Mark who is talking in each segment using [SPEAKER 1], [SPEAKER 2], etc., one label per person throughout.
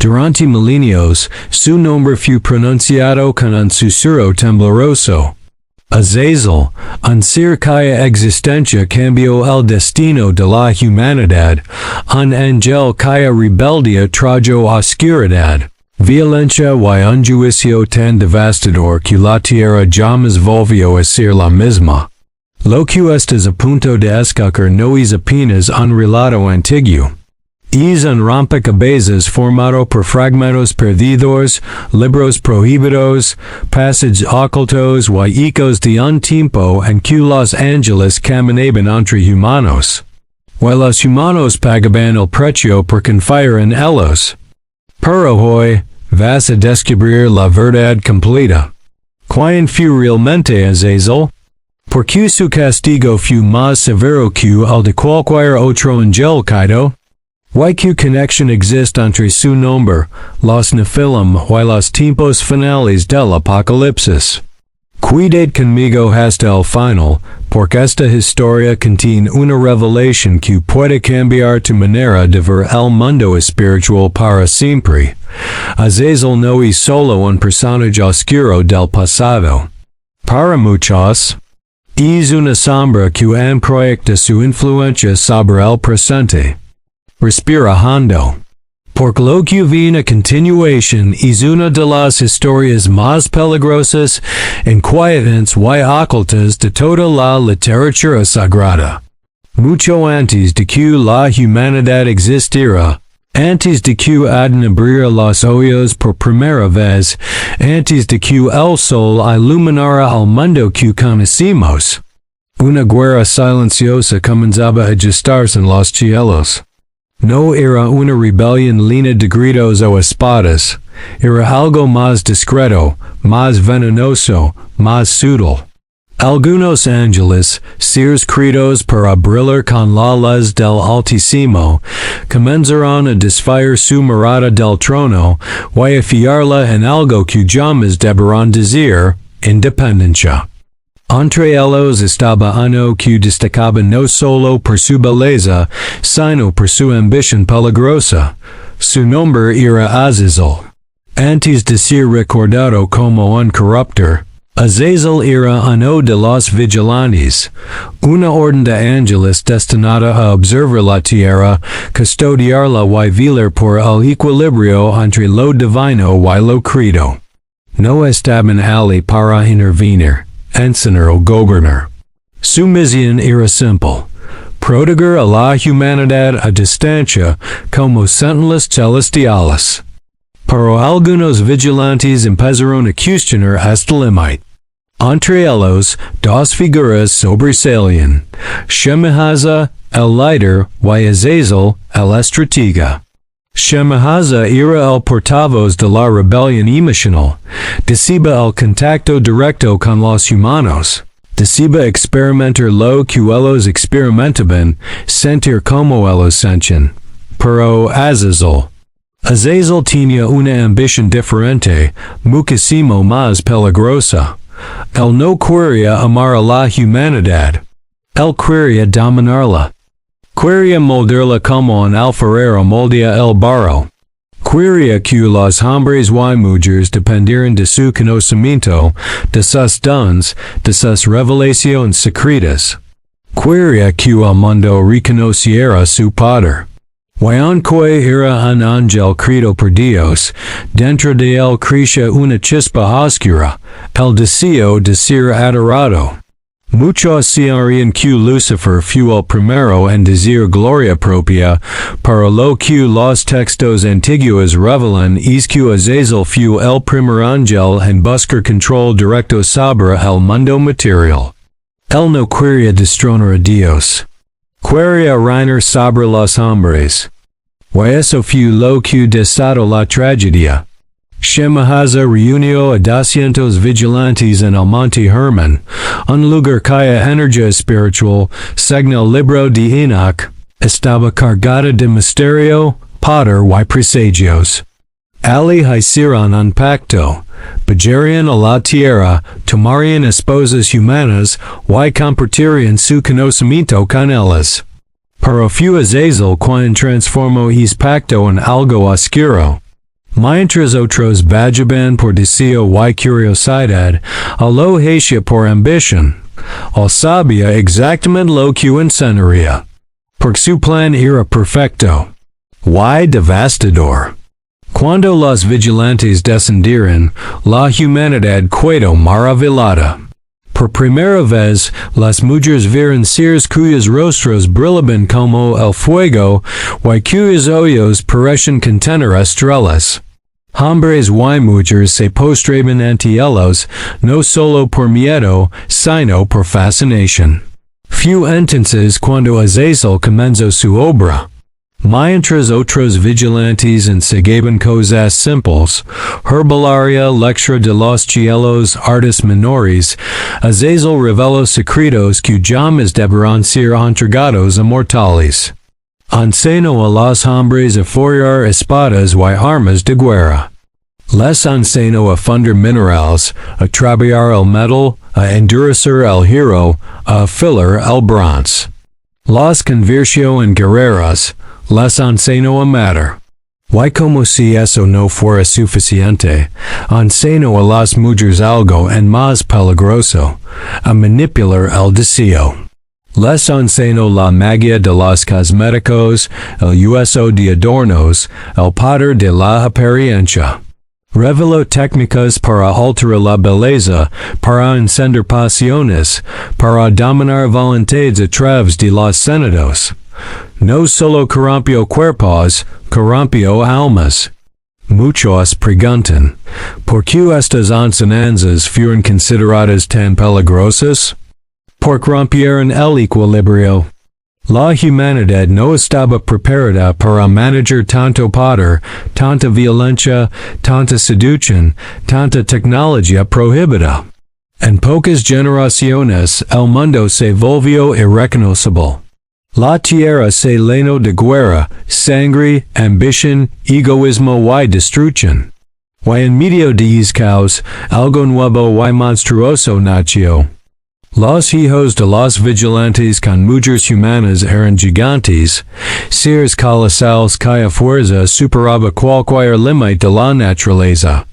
[SPEAKER 1] durante milenios, su nombre fue pronunciado con un susurro tembloroso. Azazel, un ser cuya existencia cambió el destino de la humanidad, un ángel cuya rebeldia trajo oscuridad, violencia y un juicio tan devastador que la tierra jamás volvió a ser la misma. Lo que estás a punto de escuchar no es apenas un relato antiguo. Es un rompecabezas formado por fragmentos perdidos, libros prohibidos, pasajes ocultos y ecos de un tiempo en que los ángeles caminaban entre humanos. Y los humanos pagaban el precio por confiar en ellos. Pero hoy, vas a descubrir la verdad completa. ¿Quién fue realmente Azazel? Porque su castigo fue más severo que el de cualquier otro ángel caído. ¿Qué conexión existe entre su nombre, los Nephilim y los tiempos finales del Apocalipsis? Cuidad conmigo hasta el final, porque esta historia contiene una revelación que puede cambiar tu manera de ver el mundo espiritual para siempre. Azazel no es solo un personaje oscuro del pasado. Para muchos, es una sombra que proyecta su influencia sobre el presente. Respira hondo. Porque lo que viene a continuación es una de las historias más peligrosas, inquietantes y ocultas de toda la literatura sagrada. Mucho antes de que la humanidad existiera, antes de que Adán abriera los ojos por primera vez, antes de que el sol iluminara el mundo que conocemos, una guerra silenciosa comenzaba a gestarse en los cielos. No era una rebelión llena de gritos o espadas, era algo más discreto, más venenoso, más sutil. Algunos ángeles, seres creados para brillar con la luz del Altísimo, comenzaron a desfiar su morada del trono y a fiarla en algo que jamás deberán decir, independencia. Entre ellos estaba uno que destacaba no solo por su belleza, sino por su ambición peligrosa. Su nombre era Azazel. Antes de ser recordado como un corruptor, Azazel era uno de los vigilantes, una orden de ángeles destinada a observar la tierra, custodiarla y velar por el equilibrio entre lo divino y lo creado. No estaban allí para intervenir, enseñar o gobernar. Su misión era simple: proteger a la humanidad a distancia como sentinels celestiales. Pero algunos vigilantes empezaron a cuestionar este límite. Entre ellos, dos figuras sobresalían: Shemhaza, el líder, y Azazel, el estratega. Shemhaza era el portavoz de la rebelión emocional, decía el contacto directo con los humanos, decía experimentar lo que ellos experimentaban, sentir como ellos sentían. Pero Azazel tenía una ambición diferente, muchísimo más peligrosa. Él no quería amar a la humanidad. Él quería dominarla. Quería moldearla como un alfarero moldea el barro. Quería que los hombres y mujeres dependieran de su conocimiento, de sus dones, de sus revelaciones secretas. Quería que el mundo reconociera su poder. Y aunque era un ángel creado por Dios, dentro de él crecía una chispa oscura, el deseo de ser adorado. Muchos serían que Lucifer fue el primero en decir gloria propia, pero lo que los textos antiguos revelan es que Azazel fue el primer ángel en buscar control directo sobre el mundo material. Él no quería destronar a Dios. Quería reinar sobre los hombres. Y eso fue lo que desató la tragedia. Shemhaza reunió a 200 vigilantes en el Monte Hermon, un lugar cuya energía espiritual, según el Libro de Enoc, estaba cargada de misterio, poder y presagios. Ali hicieron un pacto, bajarían a la tierra, tomarían esposas humanas y compartirían su conocimiento con ellas. Pero fue Azazel quien transformó ese pacto en algo oscuro. Mientras otros vajaban por deseo y curiosidad, a lo hacia por ambición, al sabía exactamente lo que enseñaría, porque su plan era perfecto y devastador. Cuando los vigilantes descendieron, la humanidad quedó maravillada. Por primera vez, las mujeres vieron seres cuyos rostros brillaban como el fuego y cuyos ojos parecían contener estrellas. Hombres y mujeres se postraban ante ellos, no solo por miedo, sino por fascinación. Fue entonces cuando Azazel comenzó su obra. Mientras otros vigilantes enseñaban cosas simples, herbolaria, lectura de los cielos, artes menores, Azazel reveló secretos que jamás deberán ser entregados a mortales. Enseñó a los hombres a forjar espadas y armas de guerra. Les enseñó a fundar minerales, a traballar el metal, a endurecer el hierro, a afilar el bronce. Los convirtió en guerreros. Les enseñó a matar. Y como si eso no fuera suficiente, enseñó a las mujeres algo en más peligroso, a manipular el deseo. Les enseñó la magia de los cosméticos, el uso de adornos, el poder de la apariencia. Reveló técnicas para alterar la belleza, para encender pasiones, para dominar voluntades a través de los sentidos. No solo corrompió cuerpos, corrompió almas. Muchos preguntan, ¿por qué estas enseñanzas fueron consideradas tan peligrosas? Porque rompieron el equilibrio. La humanidad no estaba preparada para manejar tanto poder, tanta violencia, tanta seducción, tanta tecnología prohibida. En pocas generaciones el mundo se volvió irreconocible. La tierra se llenó de guerra, sangre, ambición, egoísmo y destrucción. Y en medio de este caos, algo nuevo y monstruoso nació. Los hijos de los vigilantes con mujeres humanas eran gigantes, seres colosales cuya fuerza superaba cualquier límite de la naturaleza.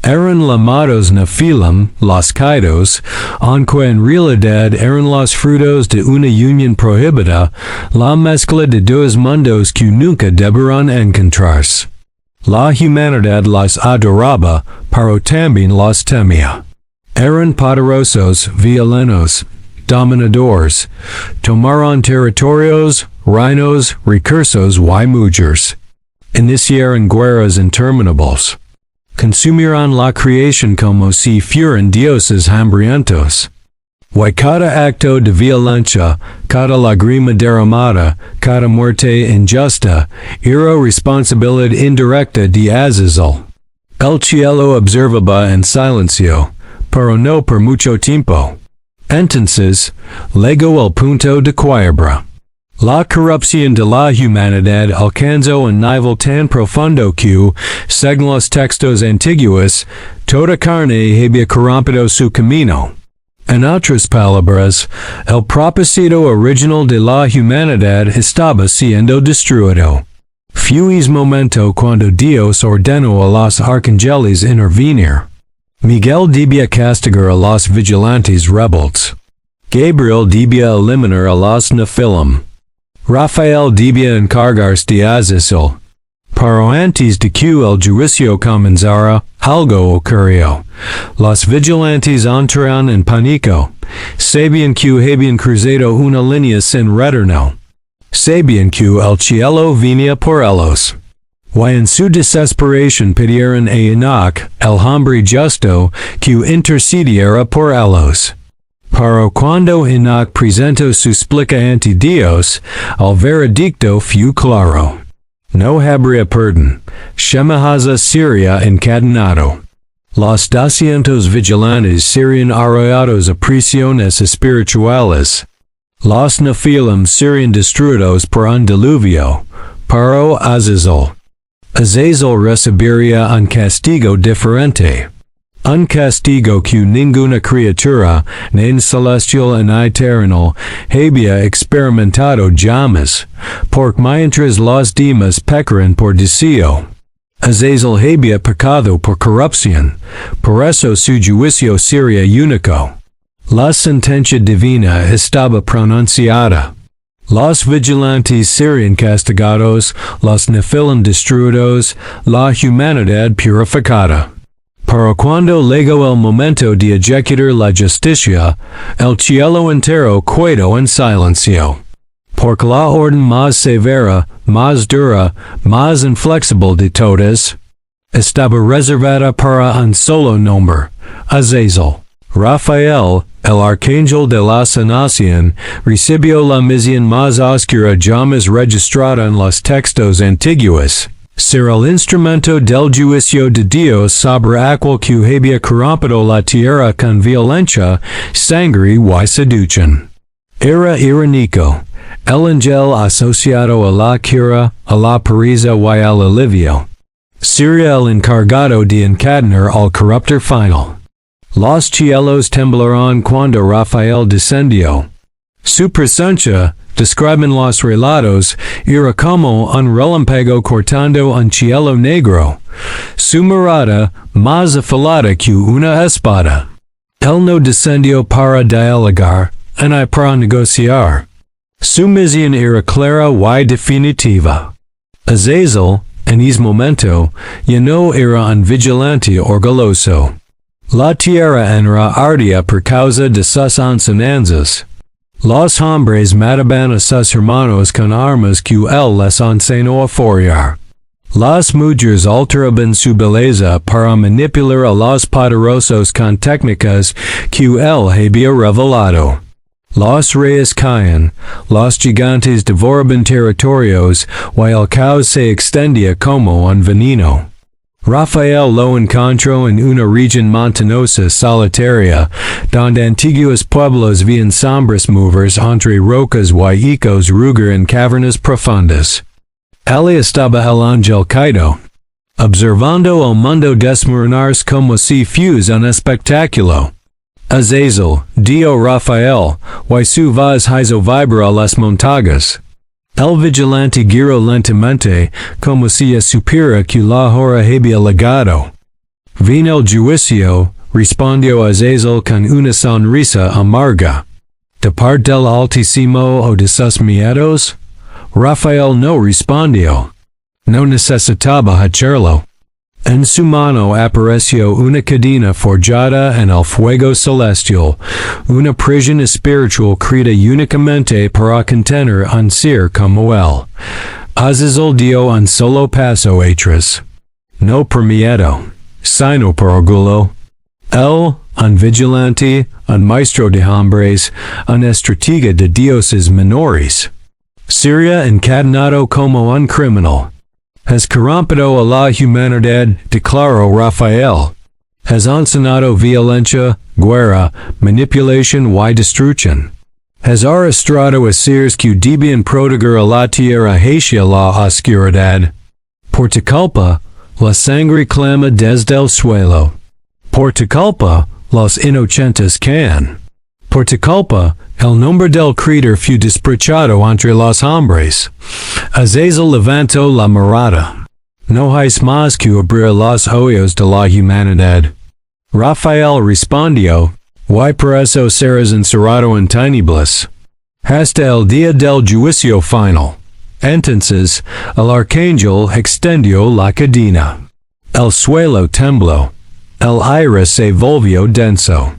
[SPEAKER 1] Eran llamados Nephilim, los caídos, aunque en realidad eran los frutos de una unión prohibida, la mezcla de dos mundos que nunca deberán encontrarse. La humanidad los adoraba, pero también los temía. Eran poderosos, violentos, dominadores, tomaron territorios, reinos, recursos y mujeres. Iniciaron guerras interminables. Consumieron la creación como si fueran dioses hambrientos. Y cada acto de violencia, cada lágrima derramada, cada muerte injusta, era responsabilidad indirecta de Azazel. El cielo observaba en silencio, pero no por mucho tiempo. Entonces, llegó el punto de quiebra. La corrupción de la humanidad alcanzó un nivel tan profundo que, según los textos antiguos, toda carne había corrompido su camino. En otras palabras, el propósito original de la humanidad estaba siendo destruido. Fue ese momento cuando Dios ordenó a los arcángeles intervenir. Miguel debía castigar a los vigilantes rebeldes. Gabriel debía eliminar a los Nephilim. Rafael debía encargarse de Azazel. Pero antes de que el juicio comenzara, algo ocurrió. Los vigilantes entraron en pánico. Sabían que habían cruzado una línea sin retorno. Sabían que el cielo venía por ellos. Y en su desesperación pidieron a Enoc, el hombre justo, que intercediera por ellos. Pero cuando Enoc presentó su explica ante Dios, el veredicto fue claro. No habría perdón. Shemahaza sería encadenado. Los 200 vigilantes serían arrollados a prisiones espirituales. Los Nephilim serían destruidos por un diluvio. Pero Azazel recibiría un castigo diferente. Un castigo que ninguna criatura, ni celestial ni terrenal, había experimentado jamás, porque mientras los demás pecaron por deseo. Azazel había pecado por corrupción, por eso su juicio sería único. La sentencia divina estaba pronunciada. Los vigilantes serían castigados, los nefilim destruidos, la humanidad purificada. Pero cuando llegó el momento de ejecutar la justicia, el cielo entero quedó en silencio. Porque la orden más severa, más dura, más inflexible de todas, estaba reservada para un solo nombre, Azazel. Rafael, el arcángel de la sanación, recibió la misión más oscura jamás registrada en los textos antiguos. Ser el instrumento del juicio de Dios sobre aquel que había corrompido la tierra con violencia, sangre y seducción. Era irónico. El ángel asociado a la cura, a la pureza y al alivio. Sería el encargado de encadenar al corruptor final. Los cielos temblaron cuando Rafael descendió. Su presencia, describen los relatos, era como un relámpago cortando un cielo negro. Su mirada, más afilada que una espada. Él no descendió para dialogar, ni para negociar. Su misión era clara y definitiva. Azazel, en ese momento, ya no era un vigilante orgulloso. La tierra era ardida por causa de sus enseñanzas. Los hombres mataban a sus hermanos con armas que él les enseñó a forjar. Las mujeres alteraban su belleza para manipular a los poderosos con técnicas que él había revelado. Los reyes caían, los gigantes devoraban territorios y el caos se extendía como un veneno. Rafael lo encontró en una región montañosa solitaria, donde antiguos pueblos vivían sombras movers entre rocas y ecos ruger en cavernas profundas. Allí estaba el ángel caído, observando el mundo desmoronarse como si fuese un espectáculo. Azazel, dio Rafael, y su voz hizo vibrar las montañas. El vigilante giró lentamente, como si supiera que la hora había llegado. Vino el juicio, respondió Azazel con una sonrisa amarga. ¿De parte del Altísimo o de sus miedos? Rafael no respondió. No necesitaba hacerlo. En su mano apareció una cadena forjada en el fuego celestial, una prisión espiritual creada únicamente para contener un ser como él. Azazel dio un solo paso atrás. No por miedo, sino por orgullo. Él, un vigilante, un maestro de hombres, un estratega de dioses menores. Sería encadenado como un criminal. Has corrompido a la humanidad, declaró Rafael. Has enseñado violencia, guerra, manipulación y destrucción. Has arrastrado a seres que debían proteger a la tierra hacia la oscuridad. Por tu culpa, la sangre clama desde el suelo. Por tu culpa, los inocentes caen. Por tu culpa, el nombre del Creador fue despreciado entre los hombres. Azazel levantó la mirada. No hay más que abrir los ojos de la humanidad. Rafael respondió, y por eso serás encerrado en tinieblas, hasta el día del juicio final. Entonces, el arcángel extendió la cadena. El suelo tembló. El aire se volvió denso.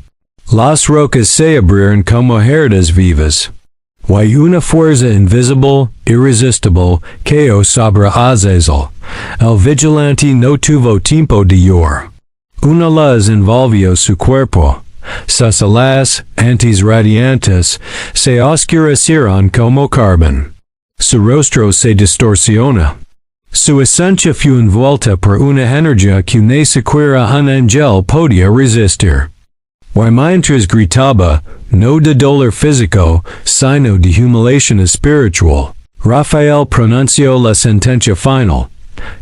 [SPEAKER 1] Las rocas se abrieron como herdas vivas. Y una fuerza invisible, irresistible, cayó sobre Azazel. El vigilante no tuvo tiempo de llorar. Una luz envolvió su cuerpo. Sus alas, antes radiantes, se oscurecieron como carbón. Su rostro se distorsiona. Su esencia fue envuelta por una energía que ni siquiera un ángel podía resistir. Y mientras gritaba, no de dolor físico, sino de humiliación espiritual, Rafael pronunció la sentencia final,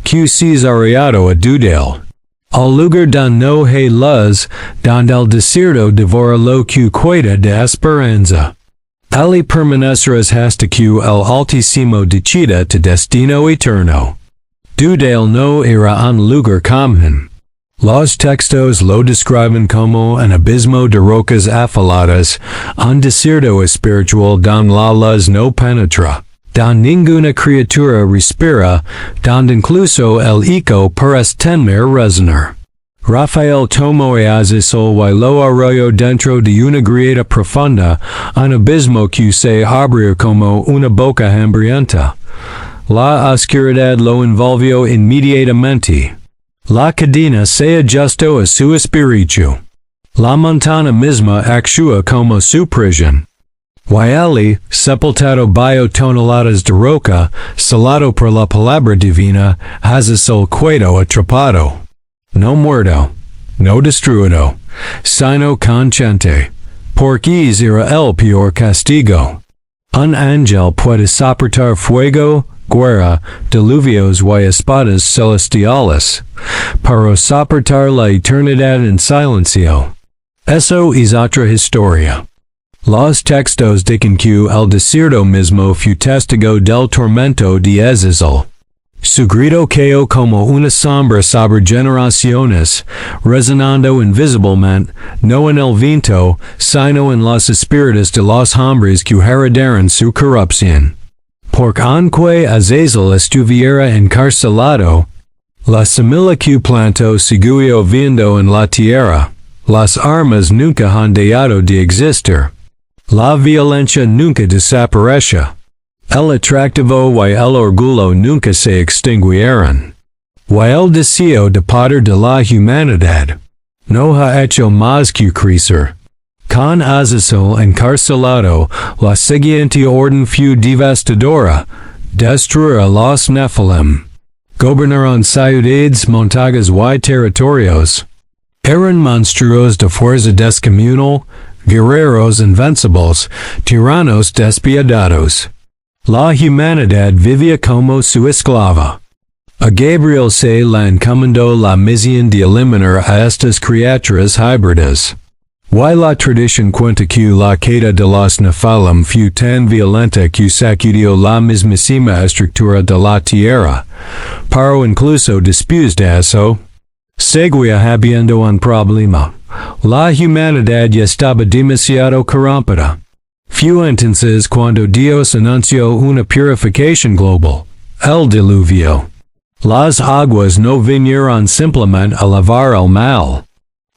[SPEAKER 1] que Cesariado a dudel. Al lugar donde no hay luz, donde el desierto devora lo que queda de esperanza. Ali permanecerás hasta que el Altísimo decida tu destino eterno. Dudale no era un lugar común. Los textos lo describen como un abismo de rocas afiladas, un desierto espiritual don la luz no penetra, don ninguna criatura respira, donde incluso el eco parece temer resonar. Rafael tomó a Azazel y lo arroyó dentro de una grieta profunda, un abismo que se abrió como una boca hambrienta. La oscuridad lo envolvió inmediatamente. La cadena se ajustó a su espíritu. La montana misma actúa como su prisión. Y él, sepultado bajo toneladas de roca, salado por la palabra divina, Azazel quedó atrapado. No muerto, no destruido, sino consciente, porque era el peor castigo. Un ángel puede soportar fuego, guerra, diluvios y espadas celestiales, para soportar la eternidad en silencio. Eso es otra historia. Los textos dicen que el desierto mismo fue testigo del tormento de Azazel. Su grito cayó como una sombra sobre generaciones, resonando invisiblemente, no en el viento, sino en los espíritus de los hombres que heredaron su corrupción. Porque aunque Azazel estuviera encarcelado, la semilla que plantó siguió viendo en la tierra, las armas nunca han dejado de existir. La violencia nunca desaparece. El atractivo y el orgullo nunca se extinguieron. Y el deseo de poder de la humanidad no ha hecho más que crecer. Con Azazel encarcelado, la siguiente orden fue devastadora, destruir a los Nephilim. Gobernaron ciudades, montañas y territorios. Eran monstruos de fuerza descomunal, guerreros invencibles, tiranos despiadados. La humanidad vivía como su esclava. A Gabriel se le encomendó la misión de eliminar a estas criaturas híbridas. Y la tradición cuenta que la caída de los Nephilim fue tan violenta que sacudió la mismísima estructura de la tierra, pero incluso después de eso, seguía habiendo un problema. La humanidad ya estaba demasiado corrompida. Fue entonces cuando Dios anunció una purificación global, el diluvio. Las aguas no vinieron simplemente a lavar el mal.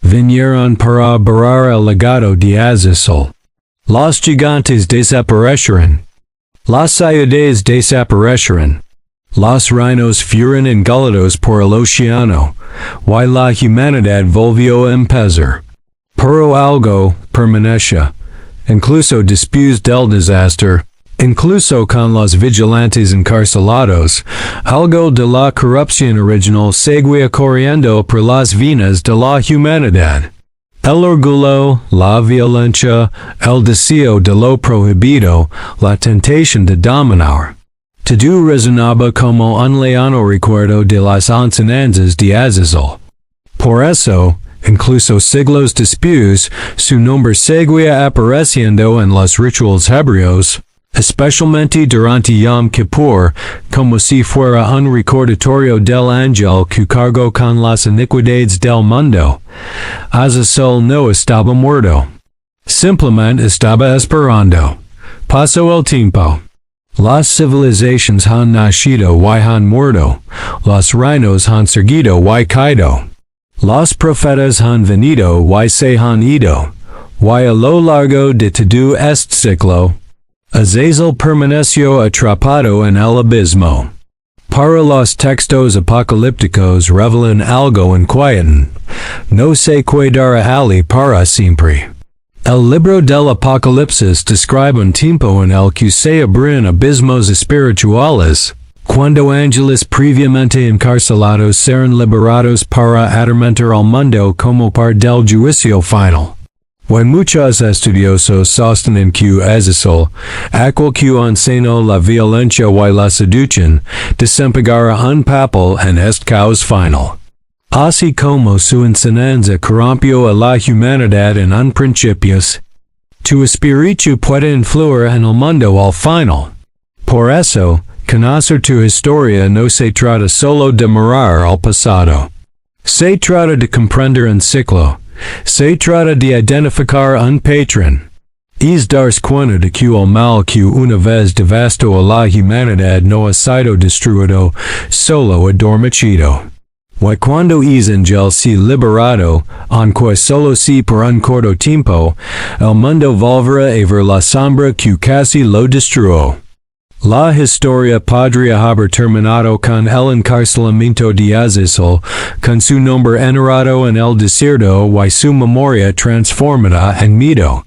[SPEAKER 1] Vinieron para borrar el legado de Azazel. Los gigantes desaparecieron. Las ciudades desaparecieron. Los reinos fueron engullidos por el océano, y la humanidad volvió a empezar. Pero algo permanece. Incluso después del desastre, incluso con los vigilantes encarcelados, algo de la corrupción original seguía corriendo por las venas de la humanidad. El orgullo, la violencia, el deseo de lo prohibido, la tentación de dominar. Todo resonaba como un lejano recuerdo de las enseñanzas de Azazel. Por eso, incluso siglos después, su nombre seguía apareciendo en los rituales hebreos, especialmente durante Yom Kippur, como si fuera un recordatorio del ángel que cargó con las iniquidades del mundo. Azazel no estaba muerto. Simplemente estaba esperando. Pasó el tiempo. Las civilizaciones han nacido y han muerto. Los reinos han surgido y caído. Los profetas han venido y se han ido. Y a lo largo de todo este ciclo, Azazel permaneció atrapado en el abismo. Para los textos apocalípticos revelan algo inquietante. No se quedará allí para siempre. El libro del Apocalipsis describe un tiempo en el que se abren abismos espirituales, cuando ángeles previamente encarcelados serán liberados para atormentar al mundo como parte del juicio final. Y muchos estudiosos sostienen que Azazel, aquel que enseñó la violencia y la seducción, desempeñará un papel en este caos final. Así como su enseñanza corrompió a la humanidad en un principio, tu espíritu puede influir en el mundo al final. Por eso, conocer tu historia no se trata solo de mirar al pasado. Se trata de comprender un ciclo. Se trata de identificar un patrón. Es darse cuenta de que el mal que una vez devastó a la humanidad no ha sido destruido, solo adormecido. Y cuando es ángel se liberado, aunque solo si por un corto tiempo, el mundo volverá a ver la sombra que casi lo destruyó. La historia podría haber terminado con el encarcelamiento de Azazel, con su nombre enterrado en el desierto y su memoria transformada en mito.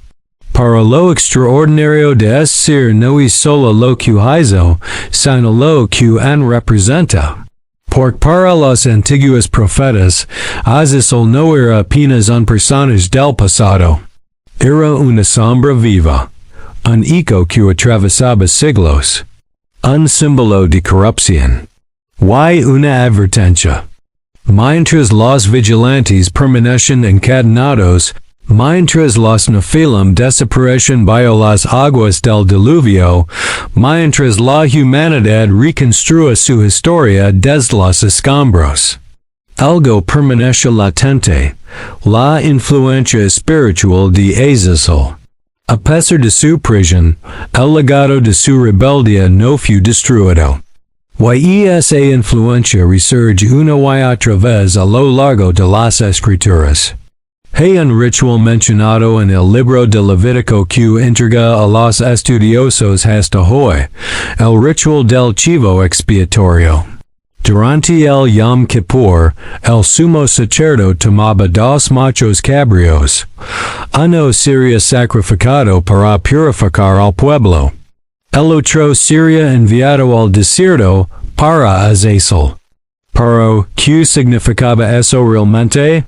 [SPEAKER 1] Para lo extraordinario de este ser no es solo lo que hizo, sino lo que representa. Porque para los antiguos profetas, Azazel no era apenas un personaje del pasado. Era una sombra viva. Un eco que atravesaba siglos. Un símbolo de corrupción. Y una advertencia. Mientras los vigilantes permanecen encadenados, mientras los nephilim desaparecen bajo las aguas del diluvio, mientras la humanidad reconstruye su historia desde los escombros. Algo permanece latente, la influencia espiritual de Azazel. A pesar de su prisión, el legado de su rebeldía no fue destruido. Y esa influencia resurge una y otra vez a lo largo de las escrituras. Hay un ritual mencionado en el libro de Levítico que entrega a los estudiosos hasta hoy, el ritual del chivo expiatorio. Durante el Yom Kippur, el sumo sacerdote tomaba dos machos cabríos. Uno sería sacrificado para purificar al pueblo. El otro sería enviado al desierto para Azazel. Pero, ¿qué significaba eso realmente?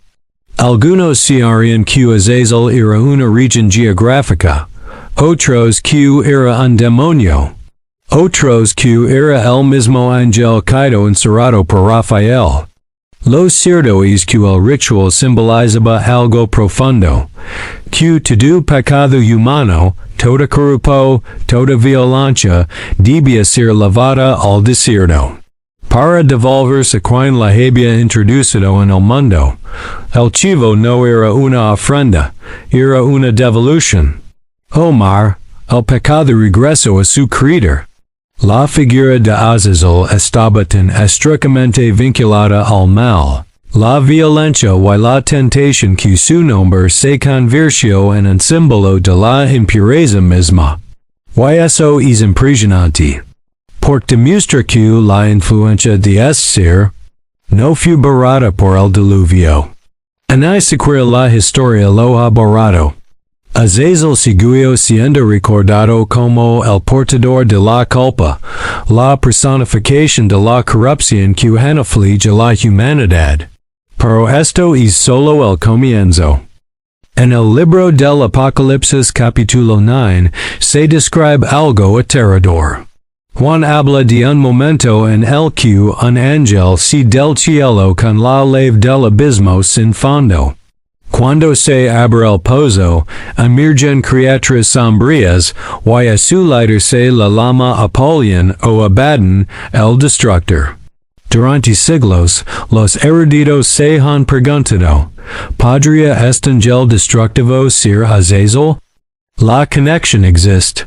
[SPEAKER 1] Algunos creían que Azazel era una región geográfica. Otros que era un demonio. Otros que era el mismo ángel caído encerrado por Rafael. Lo cierto es que el ritual simbolizaba algo profundo, que todo pecado humano, toda corrupción, toda violencia, debía ser llevada al desierto. Para devolverse quien la había introducido en el mundo, el chivo no era una ofrenda, era una devolución. Omar, el pecado regresó a su creador. La figura de Azazel estaba tan estrechamente vinculada al mal, la violencia y la tentación que su nombre se convirtió en un símbolo de la impureza misma. Y eso es impresionante. Porque demuestra que la influencia de este ser no fue borrada por el diluvio. Ni siquiera la historia lo ha borrado. Azazel siguió siendo recordado como el portador de la culpa, la personificación de la corrupción que aflige a la humanidad. Pero esto es solo el comienzo. En el libro del Apocalipsis capítulo 9 se describe algo aterrador. Juan habla de un momento en el que un ángel se del cielo con la leve del abismo sin fondo. Cuando se abre el pozo, emergen criaturas sombrías, y a su líder se la llama Apollyon o Abaddon, el destructor. Durante siglos, los eruditos se han preguntado, ¿podría este ángel destructivo ser Azazel? La conexión existe.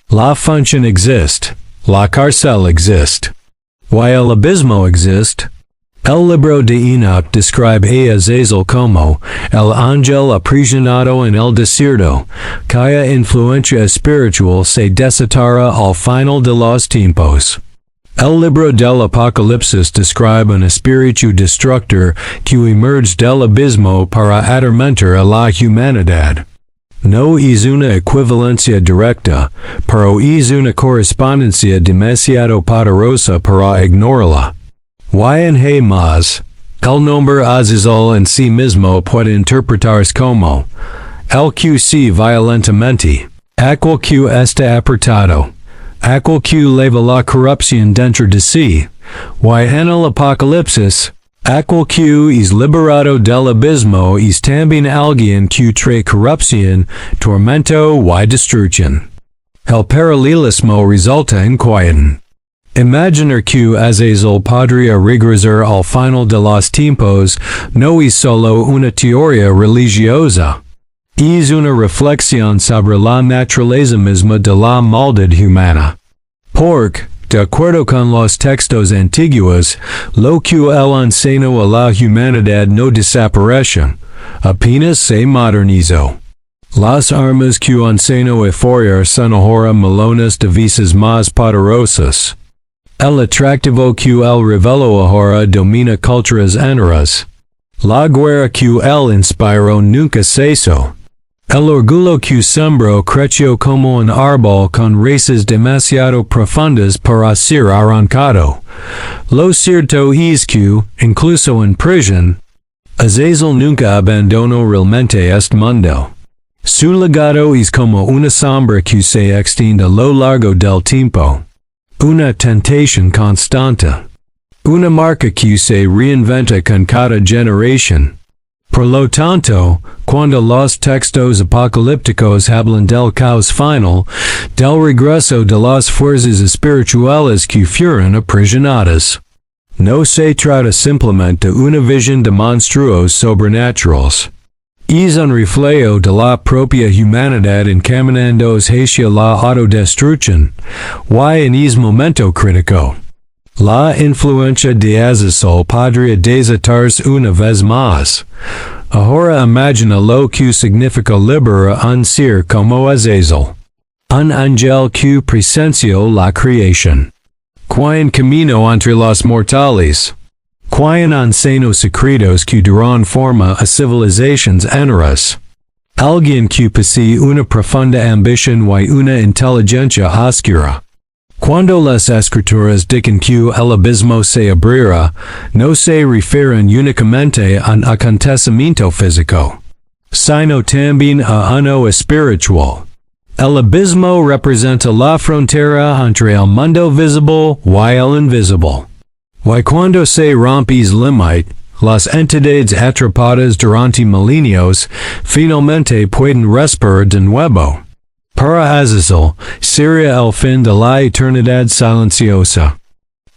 [SPEAKER 1] La función existe. La cárcel existe. Y el abismo existe. El libro de Enoc describe a Azazel como el ángel aprisionado en el desierto, cuya influencia espiritual se desatará al final de los tiempos. El libro del Apocalipsis describe un espíritu destructor que emerge del abismo para atormentar a la humanidad. No es una equivalencia directa, pero es una correspondencia demasiado poderosa para ignorarla. Y en más, el nombre Azazel en sí mismo puede interpretarse como el que se violentamente, aquel que está apartado, aquel que lleva la corrupción dentro de sí, y en el Apocalipsis, aquel que es liberado del abismo es también alguien que trae corrupción, tormento y destrucción. El paralelismo resulta inquietante. Imaginar que Azazel podría regresar al final de los tiempos, no es solo una teoría religiosa. Es una reflexión sobre la naturaleza misma de la maldad humana. Porque, de acuerdo con los textos antiguos, lo que él enseñó a la humanidad no desapareció, apenas se modernizó. Las armas que enseñó a forar son ahora melonas de veces más poderosas. El atractivo que él reveló ahora domina culturas enteras. La guerra que él inspiró nunca cesó. El orgullo que sembró creció como un árbol con raíces demasiado profundas para ser arrancado. Lo cierto es que, incluso en prisión, Azazel nunca abandonó realmente este mundo. Su legado es como una sombra que se extiende a lo largo del tiempo. Una tentación constante. Una marca que se reinventa con cada generación. Por lo tanto, cuando los textos apocalípticos hablan del caos final, del regreso de las fuerzas espirituales que fueron aprisionadas, no se trata simplemente de una visión de monstruos sobrenaturales. Es un reflejo de la propia humanidad encaminándose hacia la autodestrucción, y en ese momento crítico. La influencia de Azazel podría desatarse una vez más. Ahora imagina lo que significa liberar un ser como Azazel. Un ángel que presenció la creación. Quien camino entre los mortales. Quien enseñó secretos que darán forma a civilizaciones enteras. Alguien que posee una profunda ambición y una inteligencia oscura. Cuando las escrituras dicen que el abismo se abrirá, no se refieren únicamente a un acontecimiento físico, sino también a uno espiritual. El abismo representa la frontera entre el mundo visible y el invisible. Y cuando se rompe ese límite, las entidades atrapadas durante milenios finalmente pueden respirar de nuevo. Para Azazel, sería el fin de la eternidad silenciosa.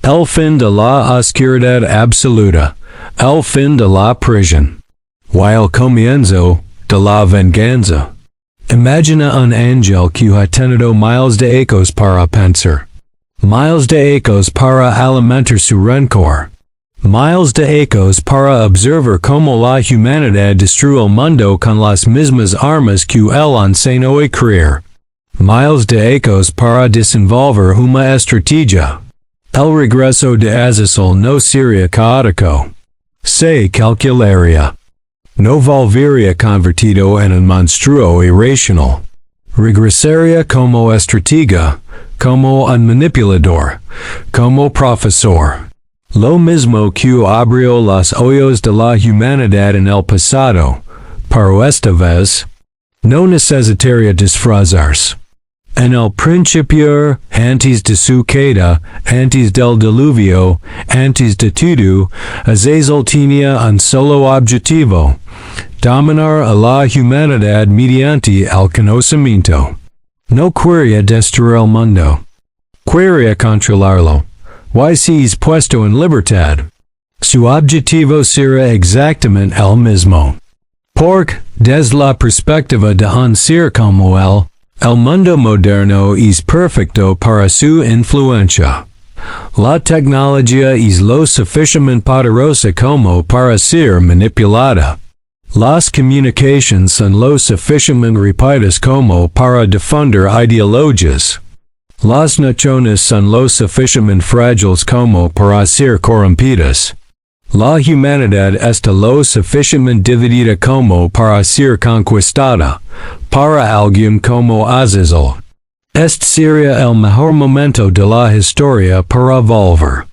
[SPEAKER 1] El fin de la oscuridad absoluta. El fin de la prisión. Y el comienzo de la venganza. Imagina un ángel que ha tenido miles de ecos para pensar. Miles de ecos para alimentar su rencor. Miles de ecos para observar cómo la humanidad destruye el mundo con las mismas armas que él enseñó a crear. Miles de ecos para desenvolver una estrategia. El regreso de Azazel no sería caótico. Se calcularía. No volvería convertido en un monstruo irracional. Regresaría como estratega, como un manipulador, como profesor. Lo mismo que abrió los ojos de la humanidad en el pasado, pero esta vez, no necesitaría disfrazarse. En el principio, antes de su queda, antes del diluvio, antes de todo, Azazel tenía un solo objetivo: dominar a la humanidad mediante el conocimiento. No quería destruir el mundo. Quería controlarlo. Y si es puesto en libertad, su objetivo será exactamente el mismo. Porque, desde la perspectiva de un ser como él, el mundo moderno es perfecto para su influencia. La tecnología es lo suficientemente poderosa como para ser manipulada. Las comunicaciones son lo suficientemente rápidas como para difundir ideologías. Las naciones son lo suficientemente frágiles como para ser corrompidas. La humanidad está lo suficientemente dividida como para ser conquistada, para alguien como Azazel. Este sería el mejor momento de la historia para volver.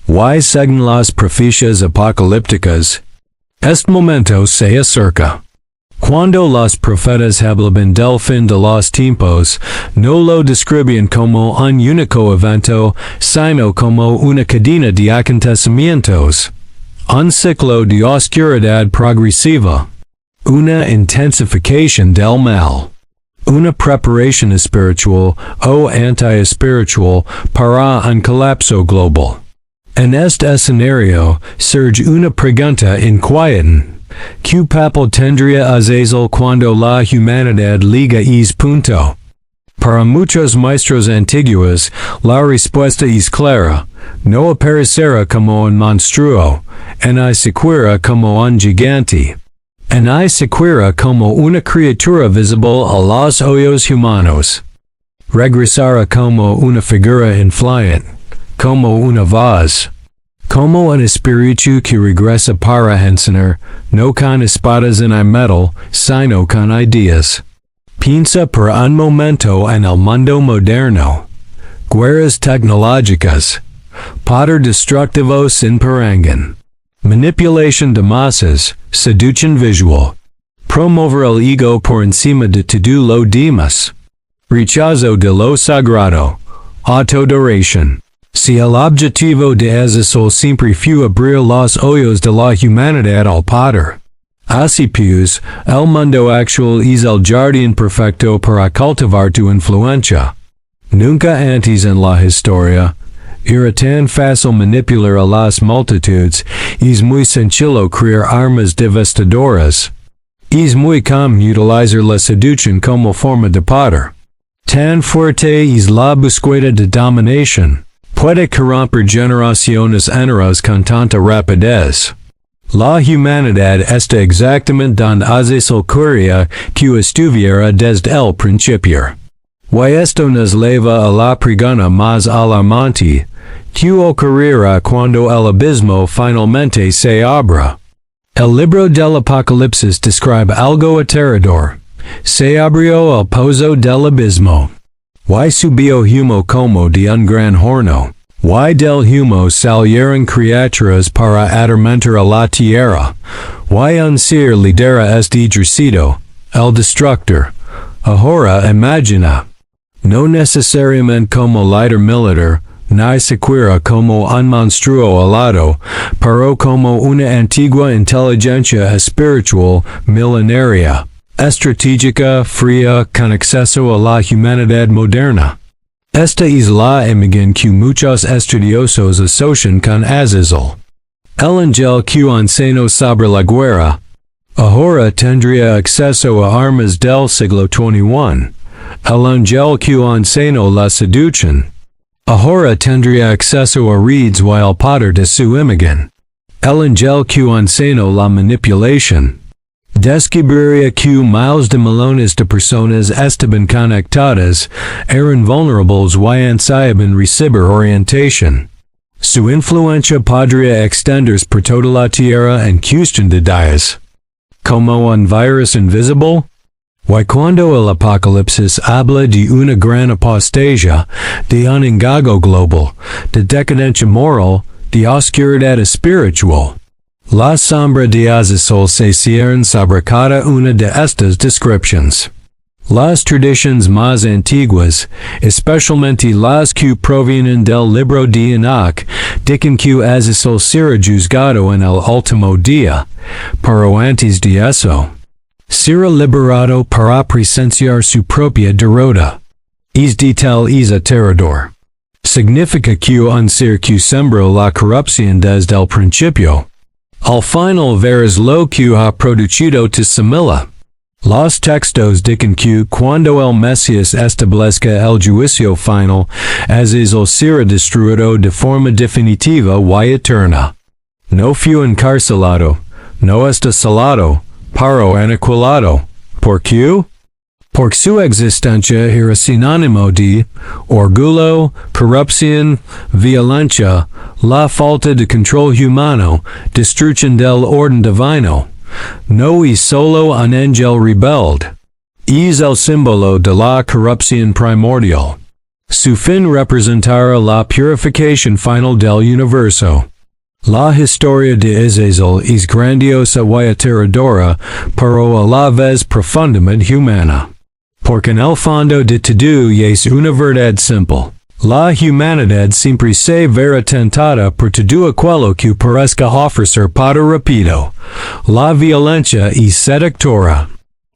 [SPEAKER 1] Y según las profecías apocalípticas, este momento se acerca. Cuando los profetas hablaban del fin de los tiempos, no lo describían como un único evento, sino como una cadena de acontecimientos. Un ciclo de oscuridad progresiva. Una intensificación del mal. Una preparación espiritual o anti-espiritual para un colapso global. En este escenario surge una pregunta inquietante. ¿Qué papel tendría Azazel cuando la humanidad liga es punto? Para muchos maestros antiguos, la respuesta es clara. No aparecerá como un monstruo, ni siquiera como un gigante. Ni siquiera como una criatura visible a los ojos humanos. Regresará como una figura influente, como una voz. Como un espíritu que regresa para enseñar, no con espadas en el metal, sino con ideas. Piensa por un momento en el mundo moderno. Guerras tecnológicas. Poder destructivo sin parangón. Manipulación de masas, seducción visual. Promover el ego por encima de todo lo demás. Rechazo de lo sagrado. Autoadoración. Si el objetivo de Azazel siempre fue abrir los ojos de la humanidad al poder. Así pues, el mundo actual es el jardín perfecto para cultivar tu influencia. Nunca antes en la historia era tan fácil manipular a las multitudes, es muy sencillo crear armas devastadoras. Es muy común utilizar la seducción como forma de poder. Tan fuerte es la búsqueda de dominación. Puede corromper generaciones enteras con tanta rapidez. La humanidad está exactamente donde Azazel quería que estuviera desde el principio. Y esto nos lleva a la pregunta más alarmante. ¿Qué ocurrirá cuando el abismo finalmente se abra? El libro del Apocalipsis describe algo aterrador. Se abrió el pozo del abismo. Y subió humo como de un gran horno. Y del humo salieron criaturas para atormentar a la tierra. Y un ser lidera este ejercicio, el destructor. Ahora imagina. No necesariamente como líder militar, ni siquiera como un monstruo alado, pero como una antigua inteligencia espiritual milenaria. Estratégica, fría, con acceso a la humanidad moderna. Esta es la imagen que muchos estudiosos asocian con Azazel. El ángel que enseñó sobre la guerra. Ahora tendría acceso a armas del siglo XXI. El ángel que enseñó la seducción. Ahora tendría acceso a redes y el poder de su imagen. El ángel que enseñó la manipulación. Descubriría que miles de millones de personas estaban conectadas, eran vulnerables y ansiaban recibir orientación. Su influencia podría extenderse por toda la tierra en cuestión de días. Como un virus invisible? Y cuando el Apocalipsis habla de una gran apostasia, de un engaño global, de decadencia moral, de oscuridad espiritual, la sombra de Azazel se cierne sobre cada una de estas descripciones. Las tradiciones más antiguas, especialmente las que provienen del Libro de Enoc, dicen que Azazel será juzgado en el último día, pero antes de eso, será liberado para presenciar su propia derrota. Es de tal es aterrador. Significa que un ser que sembró la corrupción desde el principio. Al final verás lo que ha producido te simila. Los textos dicen que cuando el Mesías establezca el juicio final, Azazel será destruido de forma definitiva y eterna. No fue encarcelado, no está salado, pero aniquilado. ¿Por qué? Porque su existencia era sinónimo de orgullo, corrupción, violencia, la falta de control humano, destrucción del orden divino. No es solo un ángel rebelde. Es el símbolo de la corrupción primordial. Su fin representará la purificación final del universo. La historia de Azazel es grandiosa y aterradora, pero a la vez profundamente humana. Porque en el fondo de todo es una verdad simple. La humanidad siempre se verá tentada por todo aquello que parezca ofrecer poder rápido. La violencia es seductora.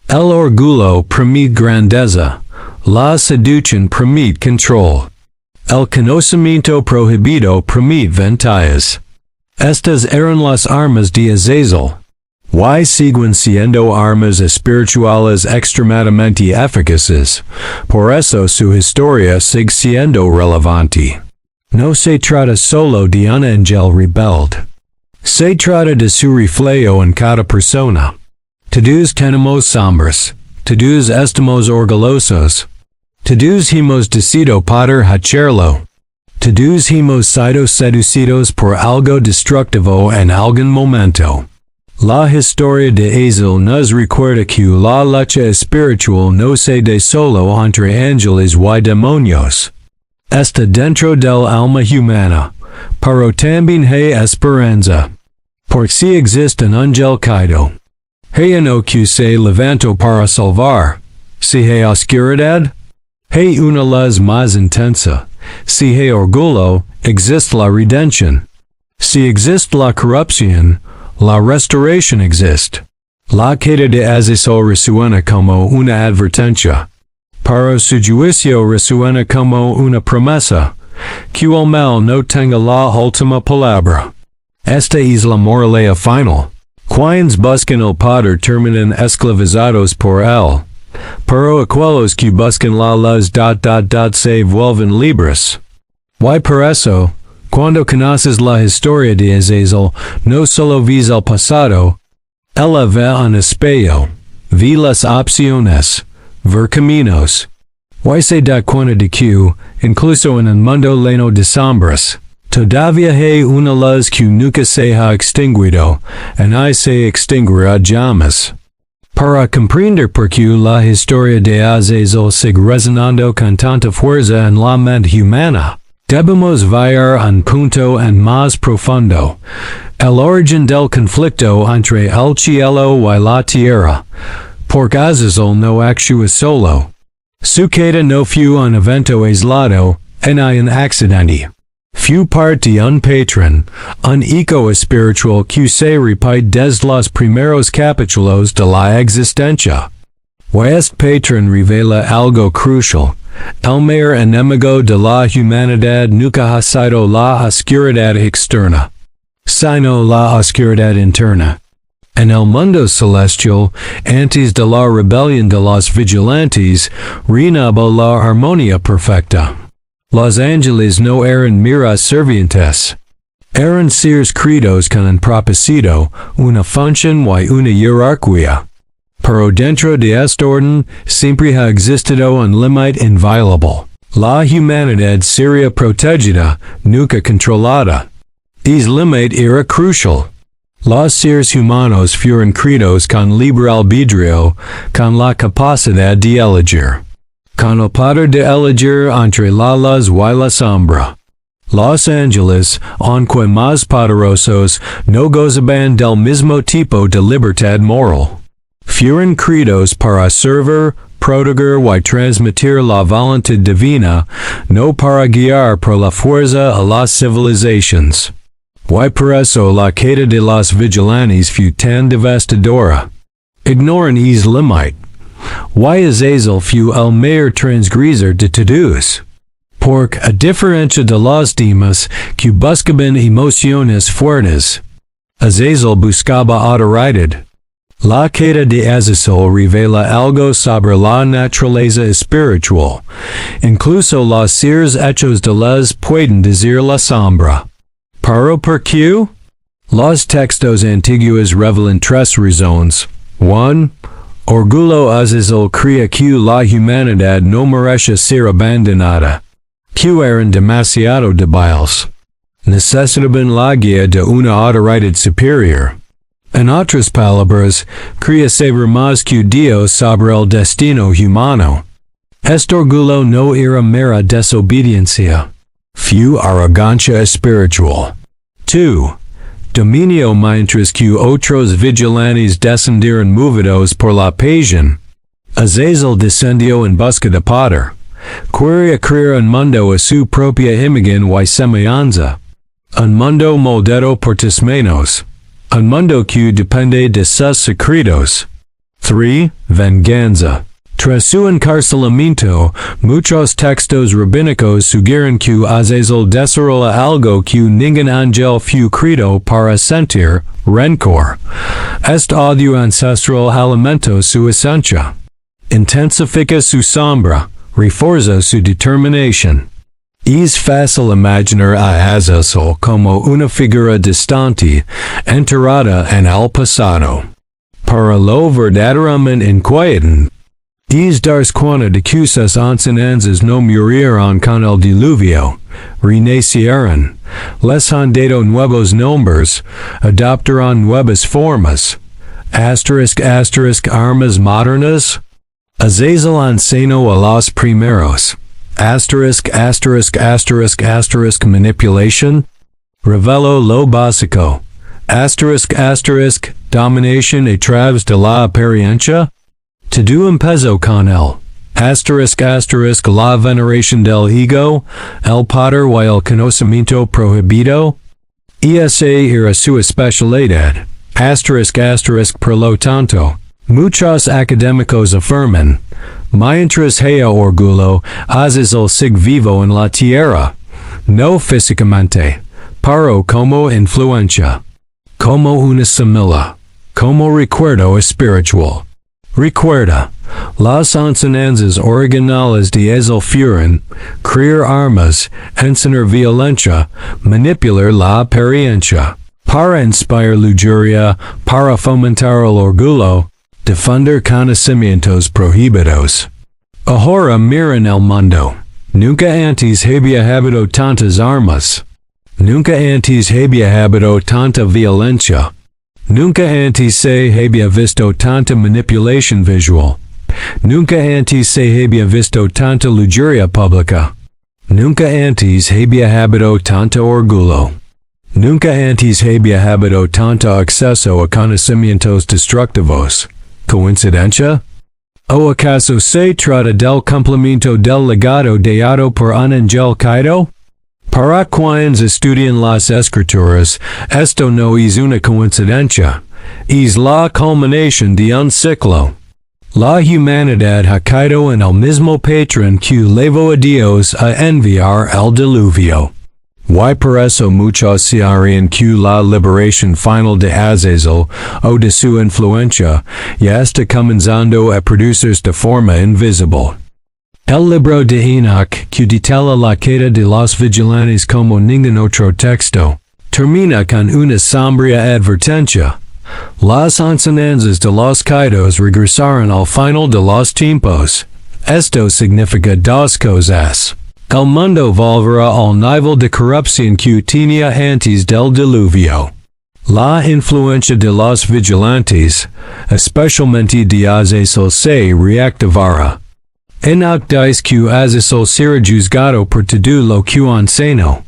[SPEAKER 1] El orgullo permite grandeza, la seducción permite control. El conocimiento prohibido permite ventajas. Estas eran las armas de Azazel. Y siguen siendo armas espirituales extremadamente eficaces, por eso su historia sigue siendo relevante. No se trata solo de un ángel rebelde. Se trata de su reflejo en cada persona. Todos tenemos sombras, todos estamos orgullosos, todos hemos decidido poder hacerlo, todos hemos sido seducidos por algo destructivo en algún momento. La historia de Azazel nos recuerda que la lucha espiritual no se da solo entre ángeles y demonios. Está dentro del alma humana, pero también hay esperanza. Porque si existe un ángel caído, hay uno que se levantó para salvar. Si hay oscuridad, hay una luz más intensa. Si hay orgullo, existe la redención. Si existe la corrupción, la restauración existe. La queda de Azazel resuena como una advertencia. Pero su juicio resuena como una promesa, que el mal no tenga la última palabra. Esta es la moraleja final. Quienes buscan el poder terminan esclavizados por él. Pero aquellos que buscan la luz se vuelven libres. Y por eso, cuando conoces la historia de Azazel, no solo ves el pasado, ella ve un espejo, ve las opciones, ver caminos. Y se da cuenta de que, incluso en un mundo lleno de sombras, todavía hay una luz que nunca se ha extinguido, y se extinguirá jamás. Para comprender por qué la historia de Azazel sigue resonando con tanta fuerza en la mente humana, debemos ver un punto en más profundo, el origen del conflicto entre el cielo y la tierra, porque Azazel no actúa solo. Su queda no fue un evento aislado, ni un accidente. Fue parte de un patrón, un eco espiritual que se repite desde los primeros capítulos de la existencia. Y este patrón revela algo crucial. El mayor enemigo de la humanidad nunca ha sido la oscuridad externa, sino la oscuridad interna. En el mundo celestial, antes de la rebelión de los vigilantes, reinaba la armonía perfecta. Los ángeles no eran meras servientes. Eran seres creados con un propósito, una función y una jerarquía. Pero dentro de este orden, siempre ha existido un límite inviolable. La humanidad sería protegida, nunca controlada. Ese límite era crucial. Los seres humanos fueron creados con libre albedrío, con la capacidad de elegir. Con el poder de elegir entre la luz y la sombra. Los ángeles, aunque más poderosos, no gozaban del mismo tipo de libertad moral. Fueron creados para servir, proteger y transmitir la voluntad divina, no para guiar por la fuerza a las civilizaciones. Y por eso la queda de los vigilantes fue tan devastadora. Ignoran ese límite. Y Azazel fue el mayor transgresor de todos. Porque, a diferencia de los demás que buscaban emociones fuertes, Azazel buscaba autoridad. La queda de Azazel revela algo sobre la naturaleza espiritual. Incluso los seres hechos de luz pueden decir la sombra. ¿Pero por qué? Los textos antiguos revelan tres razones. 1. Orgullo. Azazel creía que la humanidad no merece ser abandonada. Que eran demasiado débiles. Necesitaban la guía de una autoridad superior. En otras palabras, creía saber más que Dios sobre el destino humano. Este orgullo no era mera desobediencia. Fue arrogancia espiritual. 2. Dominio. Mientras que otros vigilantes descendieron movidos por la pasión, Azazel descendió en busca de poder. Quería crear un mundo a su propia imagen y semejanza. Un mundo moldado por sus manos. Un mundo que depende de sus secretos. 3. Venganza. Tras su encarcelamiento, muchos textos rabínicos sugieren que Azazel desarrolla algo que ningún ángel fue creado para sentir, rencor. Este odio ancestral alimenta su esencia. Intensifica su sombra, refuerza su determinación. Es fácil imaginar a Azazel como una figura distante, enterrada en el pasado. Para lo verdaderamente inquietante, es darse cuenta de que sus enseñanzas no murieron con el diluvio, renacieron, les han dado nuevos nombres, adoptaron nuevas formas, armas modernas. Azazel enseñó a los primeros, manipulación, reveló lo básico, dominación a través de la apariencia. Todo empezó con él, la veneración del ego, el poder y el conocimiento prohibido. Esa era su especialidad, por lo tanto, muchos académicos afirman, mientras haya orgullo, Azazel sigue vivo en la tierra, no físicamente, pero como influencia, como una semilla, como recuerdo espiritual. Recuerda, las enseñanzas originales de Azazel fueron, crear armas, enseñar violencia, manipular la apariencia, para inspirar lujuria, para fomentar el orgullo, defender conocimientos prohibidos. Ahora miren el mundo. Nunca antes había habido tantas armas. Nunca antes había habido tanta violencia. Nunca antes se había visto tanta manipulación visual. Nunca antes se había visto tanta lujuria pública. Nunca antes había habido tanto orgullo. Nunca antes había habido tanto acceso a conocimientos destructivos. ¿Coincidencia? ¿O acaso se trata del cumplimiento del legado dado por un ángel caído? Para quienes estudian las escrituras, esto no es una coincidencia, es la culminación de un ciclo. La humanidad ha caído en el mismo patrón que llevó a Dios a enviar el diluvio. Y por eso muchos se harían que la liberación final de Azazel o de su influencia ya está comenzando a producirse de forma invisible. El Libro de Enoc, que detalla la queda de los vigilantes como ningún otro texto, termina con una sombría advertencia. Las enseñanzas de los caídos regresaron al final de los tiempos. Esto significa dos cosas. El mundo volverá al nivel de corrupción que tenía antes del diluvio. La influencia de los vigilantes, especialmente de Azazel, se reactivará. Enoc dice que Azazel será juzgado por todo lo que enseñó,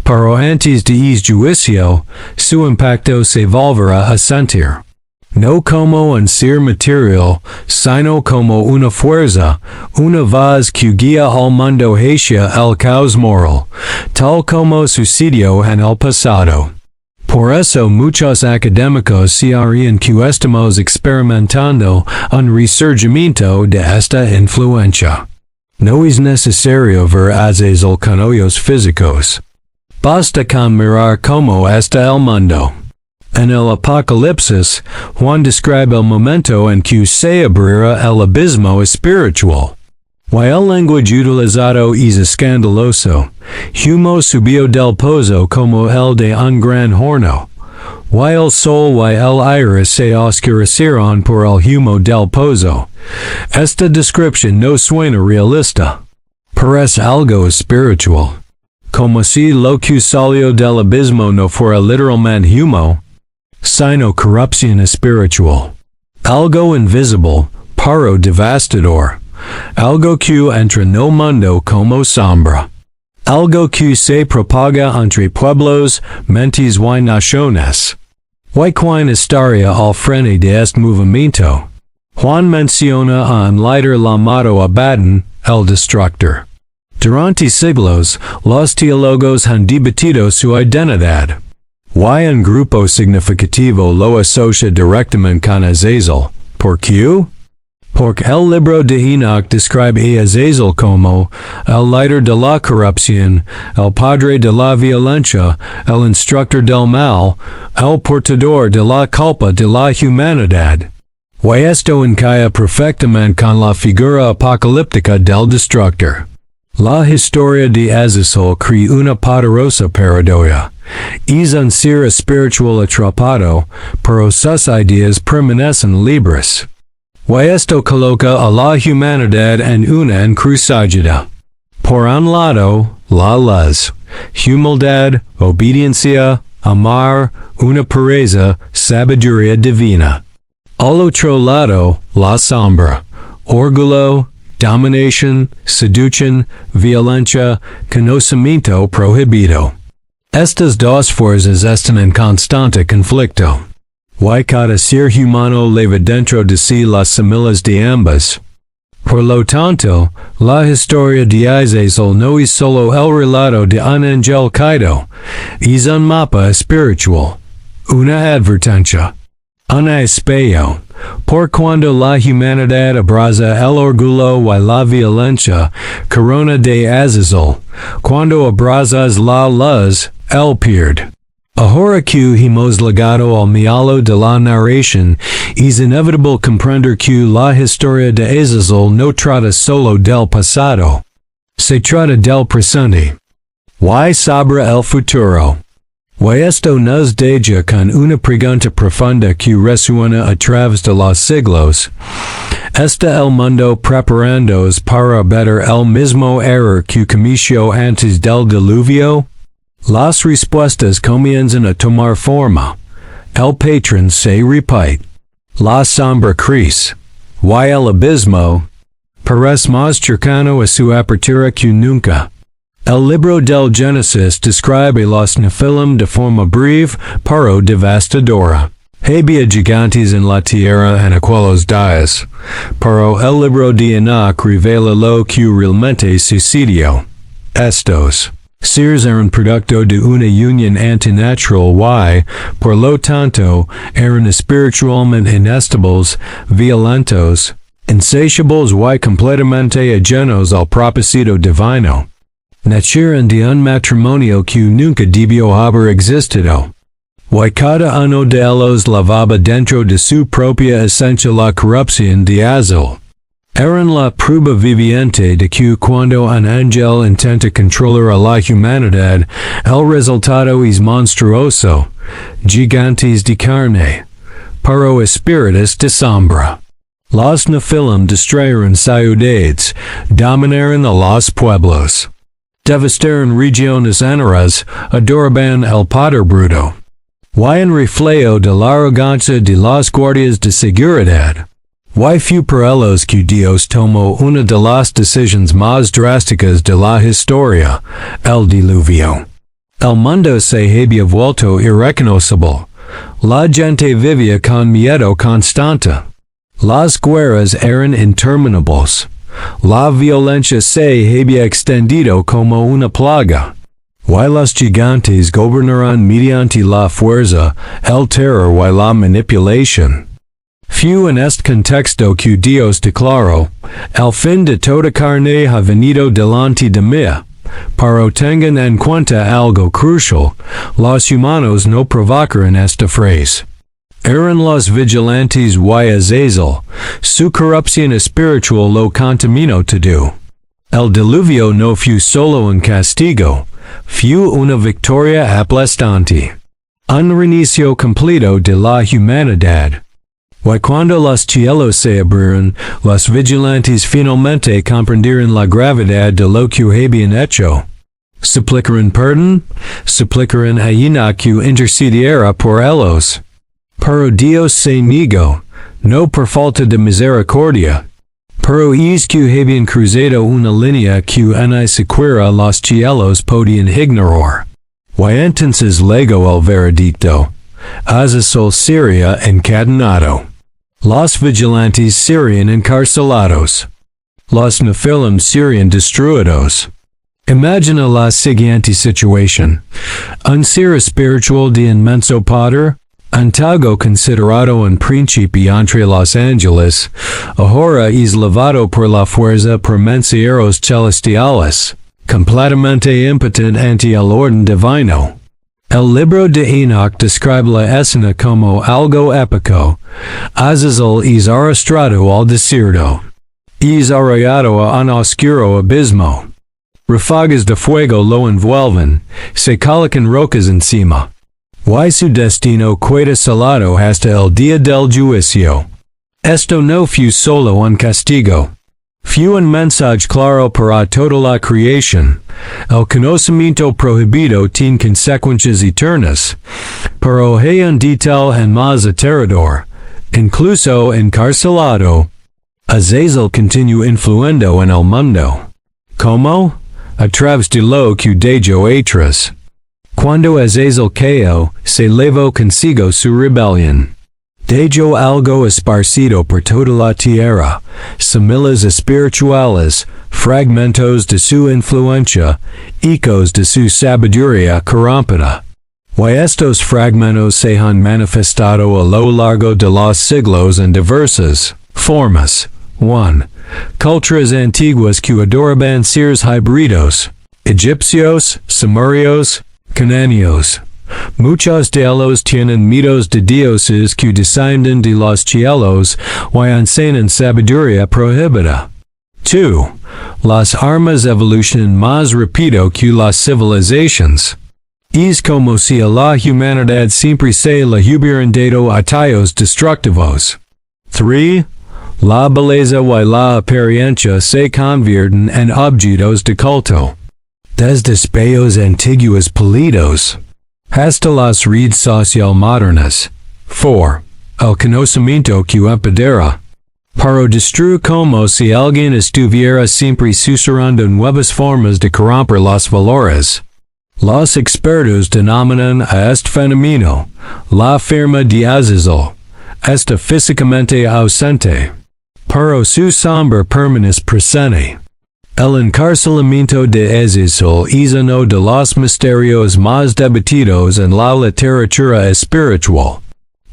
[SPEAKER 1] pero antes de ese juicio, su impacto se volverá a sentir. No como un ser material, sino como una fuerza, una voz que guía al mundo hacia el caos moral, tal como sucedió en el pasado. Por eso muchos académicos se harían que estamos experimentando un resurgimiento de esta influencia. No es necesario ver Azazel con ojos físicos. Basta con mirar cómo está el mundo. En el Apocalipsis, Juan describe el momento en que se abrirá el abismo espiritual. Y el lenguaje utilizado es escandaloso. Humo subió del pozo como el de un gran horno. Y el sol y el aire se oscurecieron por el humo del pozo. Esta descripción no suena realista. Parece algo espiritual. Como si lo que salió del abismo no fuera literalmente humo, sino corrupción espiritual. Algo invisible, pero devastador. Algo que entra no mundo como sombra. Algo que se propaga entre pueblos, mentes y naciones. Y quien estaría al frente de este movimiento. Juan menciona a un líder llamado Abaddon, el destructor. Durante siglos, los teólogos han debatido su identidad. Y un grupo significativo lo asocia directamente con Azazel, por qué? Porque el libro de Enoc describe a Azazel como el líder de la corrupción, el padre de la violencia, el instructor del mal, el portador de la culpa de la humanidad. Y esto encaja perfectamente con la figura apocalíptica del destructor. La historia de Azazel crea una poderosa paradoja. Es un ser espiritual atrapado, pero sus ideas permanecen libres. Y esto coloca a la humanidad en una encrucijada. Por un lado, la luz, humildad, obediencia, amar, una pureza, sabiduría divina. Al otro lado, la sombra, orgullo, dominación, seducción, violencia, conocimiento prohibido. Estas dos fuerzas están en constante conflicto. Y cada ser humano lleva dentro de sí las semillas de ambas. Por lo tanto, la historia de Azazel no es solo el relato de un ángel caído, es un mapa espiritual, una advertencia, un espejo, por cuando la humanidad abraza el orgullo y la violencia, corona de Azazel, cuando abrazas la luz, el pierde. Ahora que hemos llegado al meollo de la narración, es inevitable comprender que la historia de Azazel no trata solo del pasado. Se trata del presente. Y sobre el futuro. Y esto nos deja con una pregunta profunda que resuena a través de los siglos. ¿Está el mundo preparándose para ver el mismo error que cometió antes del diluvio? Las respuestas comienzan a tomar forma. El patrón se repite. La sombra crece. Y el abismo parece más cercano a su apertura que nunca. El libro del Génesis describe los Nephilim de forma breve pero devastadora. Había gigantes en la tierra en aquellos días, pero el libro de Enoc revela lo que realmente sucedió. Estos seres eran producto de una unión antinatural y, por lo tanto, eran espiritualmente inestables, violentos, insatiables y completamente ajenos al propósito divino. Nacieron de un matrimonio que nunca debió haber existido. Y cada uno de ellos lavaba dentro de su propia esencia la corrupción de Azazel. Eran la prueba viviente de que cuando un ángel intenta controlar a la humanidad, el resultado es monstruoso, gigantes de carne, pero espíritus de sombra. Los Nephilim destruyeron ciudades, dominaron a los pueblos, devastaron regiones enteras, adoraban el poder bruto. Y en reflejo de la arrogancia de los guardias de seguridad. Y fue por ellos que Dios tomó una de las decisiones más drásticas de la historia, el diluvio. El mundo se había vuelto irreconocible. La gente vivía con miedo constante. Las guerras eran interminables. La violencia se había extendido como una plaga. Y los gigantes gobernaron mediante la fuerza, el terror y la manipulación. Fue en este contexto que Dios declaró, el fin de toda carne ha venido delante de mí, pero tengan en cuenta algo crucial, los humanos no provocaron esta frase. Eran los vigilantes y Azazel, su corrupción espiritual lo contaminó todo. El diluvio no fue solo un castigo, fue una victoria aplastante. Un reinicio completo de la humanidad. Y cuando los cielos se abrieron, los vigilantes finalmente comprendieron la gravedad de lo que habían hecho. Suplicaron perdón, suplicaron a Enoc que intercediera por ellos. Pero Dios se negó, no por falta de misericordia. Pero es que habían cruzado una línea que ni siquiera los cielos podían ignorar. Y entonces llegó el veredicto. Azazel sería encadenado. Los vigilantes serían encarcelados. Los Nephilim serían destruidos. Imagina la siguiente situación. Un ser espiritual de inmenso poder, Antago considerado un príncipe entre los ángeles, ahora es levado por la fuerza por mensajeros celestiales, completamente impotent ante el orden divino. El Libro de Enoc describe la escena como algo épico. Azazel es arrastrado al desierto. Es arrollado a un oscuro abismo. Ráfagas de fuego lo envuelven, se colocan rocas encima. Y su destino queda salado hasta el día del juicio. Esto no fue solo un castigo. Fue un mensaje claro para toda la creación. El conocimiento prohibido tiene consecuencias eternas, pero hay un detalle más aterrador. Incluso encarcelado, Azazel continúa influyendo en el mundo. ¿Cómo? A través de lo que dejo atrás. Cuando Azazel cayó, se llevó consigo su rebelión. Dejó algo esparcido por toda la tierra, semillas espirituales, fragmentos de su influencia, ecos de su sabiduría corrompida. Y estos fragmentos se han manifestado a lo largo de los siglos en diversas formas. 1. Culturas antiguas que adoraban seres híbridos, egipcios, sumerios, cananeos. Muchos de ellos tienen mitos de dioses que descienden de los cielos y enseñan sabiduría prohibida. 2. Las armas evolucionan más rápido que las civilizaciones. Es como si la humanidad siempre se la hubieran dado a tallos destructivos. 3. La belleza y la apariencia se convierten en objetos de culto. Desde espejos antiguos pulidos hasta las redes sociales modernas. 4. El conocimiento que empodera. Para destruir como si alguien estuviera siempre susurrando nuevas formas de corromper los valores. Los expertos denominan a este fenómeno la firma de Azazel. Está físicamente ausente, pero su sombra permanece presente. El encarcelamiento de Azazel es uno de los misterios más debatidos en la literatura espiritual.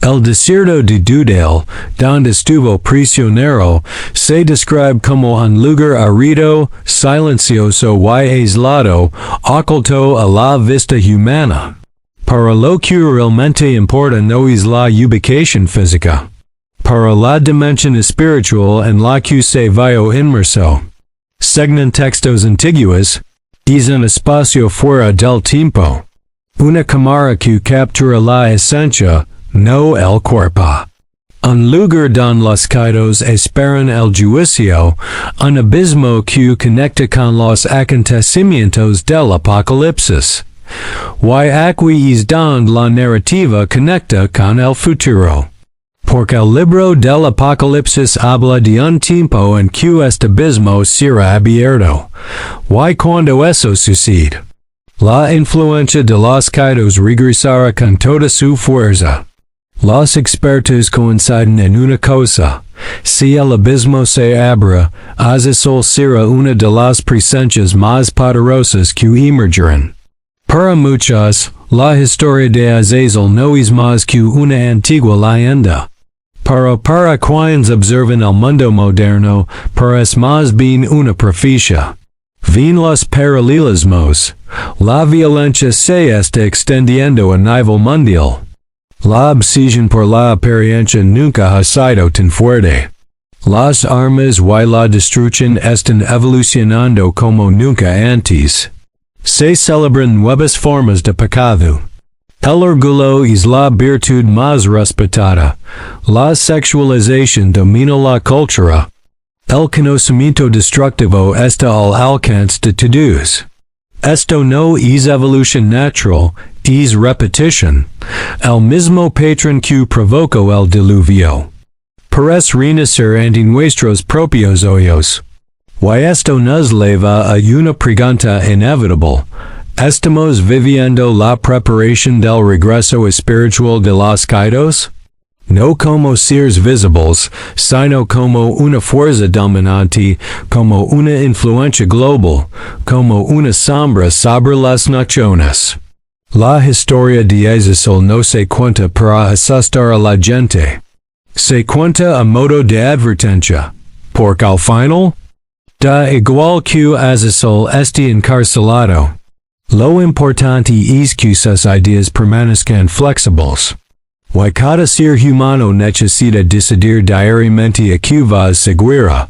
[SPEAKER 1] El desierto de Dudel, donde estuvo prisionero, se describe como un lugar árido, silencioso y aislado, oculto a la vista humana. Para lo que realmente importa no es la ubicación física. Para la dimensión espiritual en la que se vio inmerso. Según textos antiguos, es un espacio fuera del tiempo. Una cámara que captura la esencia, no el cuerpo. Un lugar donde los caídos esperan el juicio, un abismo que conecta con los acontecimientos del apocalipsis. Y aquí es donde la narrativa conecta con el futuro. Porque el libro del Apocalipsis habla de un tiempo en que este abismo será abierto. Y cuando eso sucede, la influencia de los caídos regresará con toda su fuerza. Los expertos coinciden en una cosa: si el abismo se abre, Azazel será una de las presencias más poderosas que emergerán. Para muchos, la historia de Azazel no es más que una antigua leyenda. Pero para quienes observan el mundo moderno, parece más bien una profecía. Ven los paralelismos. La violencia se está extendiendo a nivel mundial. La obsesión por la apariencia nunca ha sido tan fuerte. Las armas y la destrucción están evolucionando como nunca antes. Se celebran nuevas formas de pecado. El orgullo es la virtud más respetada. La sexualización domina la cultura. El conocimiento destructivo está al alcance de todos. Esto no es evolución natural, es repetición. El mismo patrón que provocó el diluvio parece renacer ante nuestros propios ojos. Y esto nos lleva a una pregunta inevitable. ¿Estamos viviendo la preparación del regreso espiritual de los caídos? No como seres visibles, sino como una fuerza dominante, como una influencia global, como una sombra sobre las naciones. La historia de Azazel no se cuenta para asustar a la gente. Se cuenta a modo de advertencia, porque al final, da igual que Azazel esté encarcelado. Lo importante es que sus ideas permanezcan flexibles. Y cada ser humano necesita decidir diariamente a qué vas seguirá,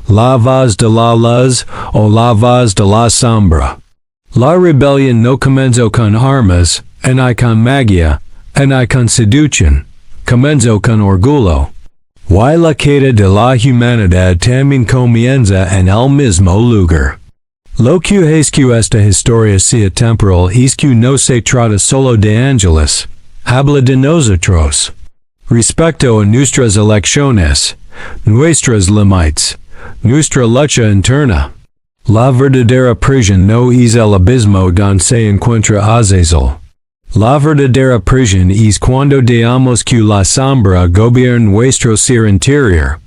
[SPEAKER 1] la voz de la luz o la voz de la sombra. La rebelión no comenzó con armas, ni con magia, ni con seducción, comenzó con orgullo. Y la queda de la humanidad también comienza en el mismo lugar. Lo que es que esta historia sea temporal es que no se trata solo de ángeles. Habla de nosotros. Respecto a nuestras elecciones, nuestras límites, nuestra lucha interna. La verdadera prisión no es el abismo donde se encuentra Azazel. La verdadera prisión es cuando dejamos que la sombra gobierne nuestro ser interior.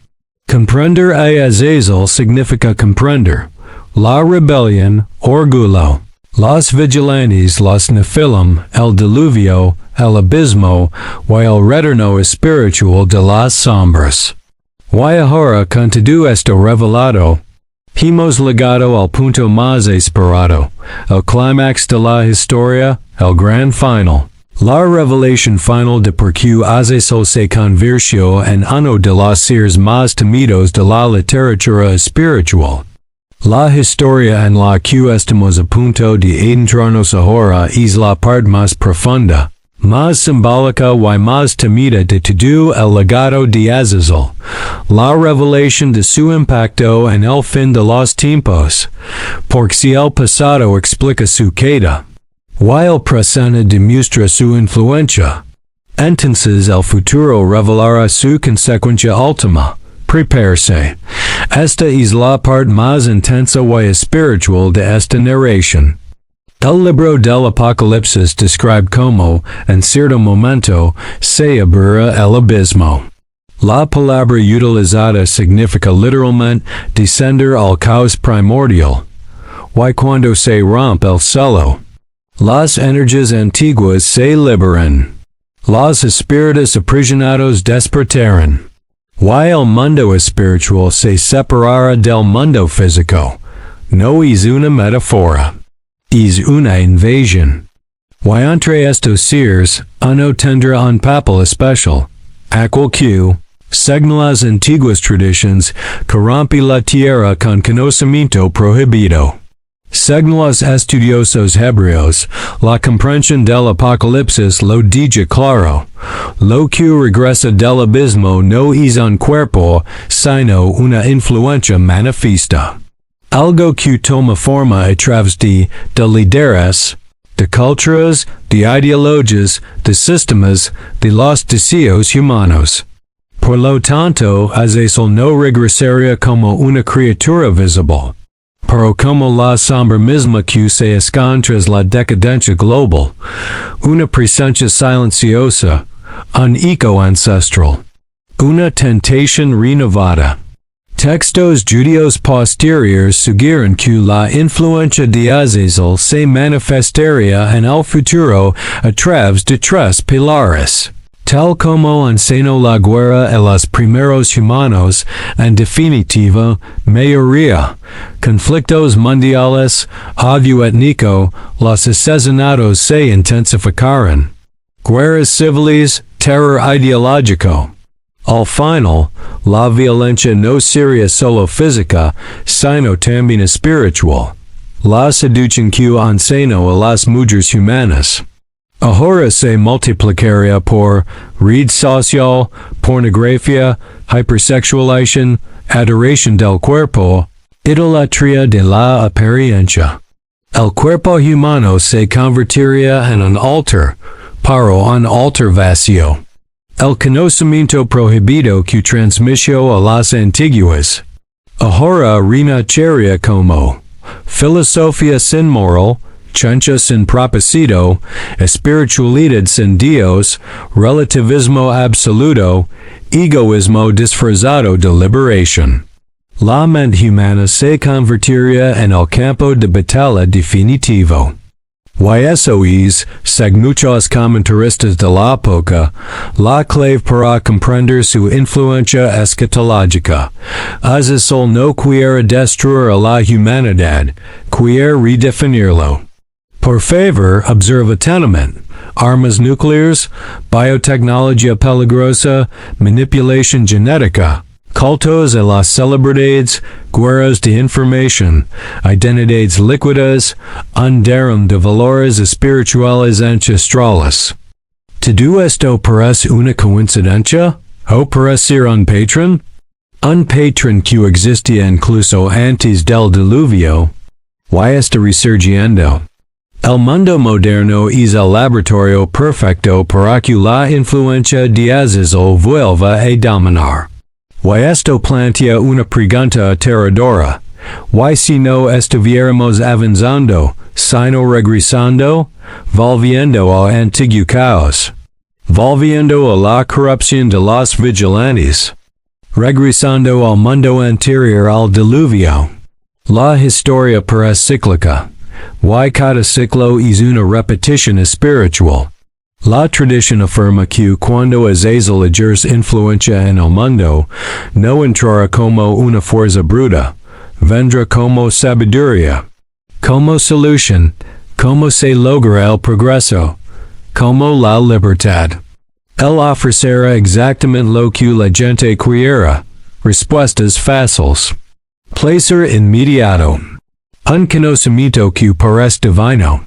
[SPEAKER 1] Comprender a Azazel significa comprender. La rebelión, orgullo. Los vigilantes, los nefilim, el diluvio, el abismo, y el retorno espiritual de las sombras. Y ahora con todo esto revelado, hemos llegado al punto más esperado, el clímax de la historia, el gran final. La revelación final de por qué Azazel se convirtió en uno de los seres más temidos de la literatura espiritual. La historia en la que estamos a punto de adentrarnos ahora es la parte más profunda, más simbólica y más temida de todo el legado de Azazel, la revelación de su impacto en el fin de los tiempos, porque si el pasado explica su queda, y el presente demuestra su influencia, entonces el futuro revelará su consecuencia última. Prepararse. Esta es la parte más intensa y espiritual de esta narración. El libro del Apocalipsis describe cómo, en cierto momento, se abrirá el abismo. La palabra utilizada significa literalmente descender al caos primordial. Y cuando se rompe el cielo, las energías antiguas se liberan. Los espíritus aprisionados despertarán. Y el mundo espiritual se separará del mundo físico. No es una metáfora. Es una invasión. Y entre estos seres, uno tendrá un papel especial, aquel que, según las antiguas tradiciones, corrompe la tierra con conocimiento prohibido. Según los estudiosos hebreos, la comprensión del Apocalipsis lo dice claro. Lo que regresa del abismo no es un cuerpo, sino una influencia manifiesta. Algo que toma forma a través de líderes, de culturas, de ideologías, de sistemas, de los deseos humanos. Por lo tanto, Azazel no regresaría como una criatura visible, pero como la sombra misma que se esconde tras la decadencia global, una presencia silenciosa, un eco ancestral, una tentación renovada. Textos judíos posteriores sugieren que la influencia de Azazel se manifestaría en el futuro a través de tres pilares. Tal como enseñó la guerra a los primeros humanos, en definitiva, mayoría, conflictos mundiales, odio étnico, los asesinatos se intensificaron. Guerras civiles, terror ideológico. Al final, la violencia no sería solo física, sino también espiritual. La seducción que enseñó a las mujeres humanas. Ahora se multiplicaría por red social, pornografía, hypersexualización, adoración del cuerpo, idolatría de la apariencia. El cuerpo humano se convertiría en un altar, para un altar vacío. El conocimiento prohibido que transmitió a las antiguas. Ahora renacería como filosofía sin moral, ciencia sin propósito, espiritualidad sin Dios, relativismo absoluto, egoísmo disfrazado de liberación. La mente humana se convertiría en el campo de batalla definitivo. Y eso es, según muchos comentaristas de la época, la clave para comprender su influencia escatológica. Azazel no quiere destruir a la humanidad, quiere redefinirlo. Por favor, observa atentamente. Armas nucleares, biotecnología peligrosa, manipulación genética, cultos a las celebridades, guerras de información, identidades líquidas, hundiron de valores espirituales ancestrales. ¿Todo esto parece una coincidencia? ¿O parecer un patrón? Un patrón que existía incluso antes del diluvio. ¿Y está resurgiendo? El mundo moderno es el laboratorio perfecto para que la influencia de Azazel vuelva a dominar. Y esto plantea una pregunta aterradora. ¿Y si no estuviéramos avanzando, sino regresando, volviendo al antiguo caos, volviendo a la corrupción de los vigilantes, regresando al mundo anterior al diluvio? La historia parece cíclica. Y cada ciclo es una repetición espiritual. La tradición afirma que cuando Azazel ejerce influencia en el mundo, no entrará como una fuerza bruta, vendrá como sabiduría, como solución, como se logra el progreso, como la libertad. Él ofrecerá exactamente lo que la gente quiera, respuestas fáciles, placer inmediato, un conocimiento que parece divino.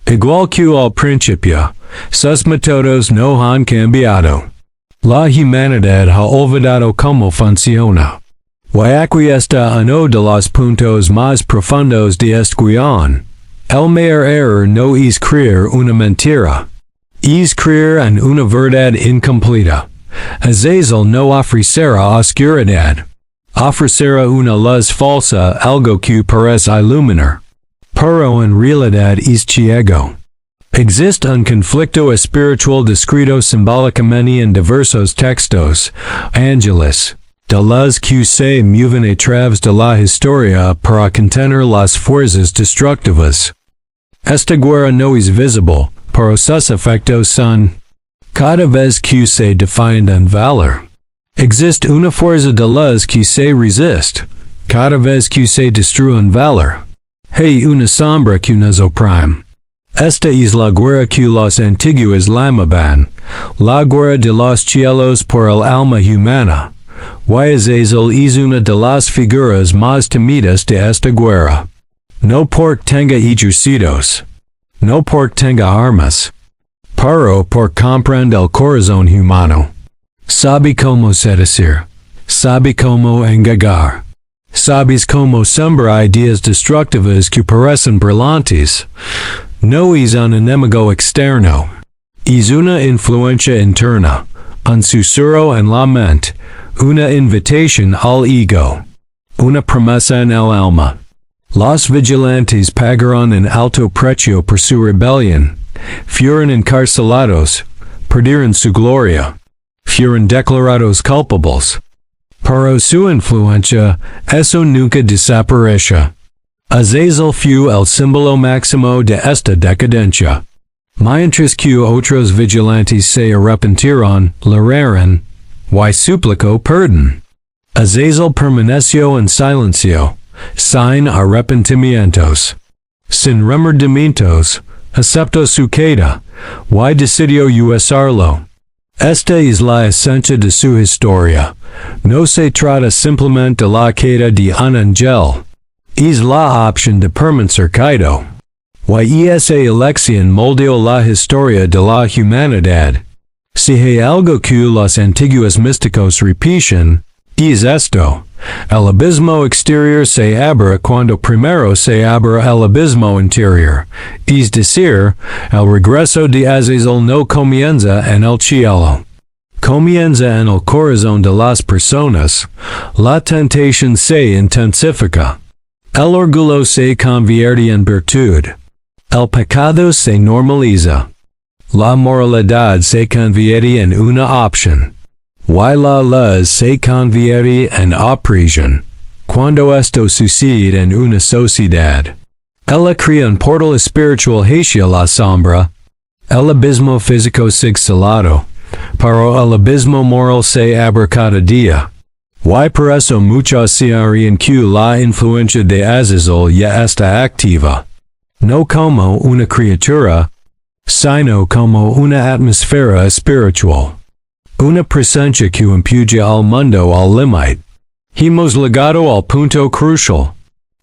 [SPEAKER 1] Igual que al principio, sus métodos no han cambiado. La humanidad ha olvidado cómo funciona. Y aquí está uno de los puntos más profundos de este guión. El mayor error no es creer una mentira. Es creer en una verdad incompleta. Azazel no ofrecerá oscuridad. Ofrecerá una luz falsa, algo que parece iluminar. Pero en realidad es ciego. Existe un conflicto espiritual descrito simbólicamente en diversos textos, ángeles, de las que se mueven a través de la historia para contener las fuerzas destructivas. Esta guerra no es visible, pero sus efectos son, cada vez que se defiende en valor. Existe una fuerza de luz que se resiste, cada vez que se destruye en valor. Hay una sombra que nos oprime. Esta es la guerra que los antiguos llamaban, la guerra de los cielos por el alma humana. Y Azazel es una de las figuras más temidas de esta guerra. No porque tenga ejércitos, no porque tenga armas, pero porque comprende el corazón humano. Sabe cómo seducir, sabe cómo engañar. Sabes cómo sembrar ideas destructivas que parecen brillantes. No es un enemigo externo. Es una influencia interna, un susurro en la mente, una invitación al ego, una promesa en el alma. Los vigilantes pagaron un alto precio por su rebelión. Fueron encarcelados, perdieron su gloria, fueron declarados culpables. Pero su influencia, eso nunca desaparece. Azazel fue el símbolo máximo de esta decadencia. Mientras que otros vigilantes se arrepintieron, lloraron, y suplicó perdón. Azazel permaneció en silencio, sin arrepentimientos. Sin remordimientos, aceptó su queda, y decidió usarlo. Esta es la esencia de su historia. No se trata simplemente de la queda de un ángel. Es la opción de permanecer caído. Y esa elección moldeó la historia de la humanidad. Si hay algo que los antiguos místicos repiten, es esto. El abismo exterior se abre cuando primero se abre el abismo interior. Es decir, el regreso de Azazel no comienza en el cielo. Comienza en el corazón de las personas. La tentación se intensifica. El orgullo se convierte en virtud. El pecado se normaliza. La moralidad se convierte en una opción. Y la luz se convierte en opresión. Cuando esto sucede en una sociedad, Ella crea un portal espiritual hacia la sombra, el abismo físico sig salado, pero el abismo moral se abre cada día. Y por eso muchos se harían que la influencia de Azazel ya está activa. No como una criatura, sino como una atmósfera espiritual. Una presencia que empuja al mundo al límite. Hemos llegado al punto crucial.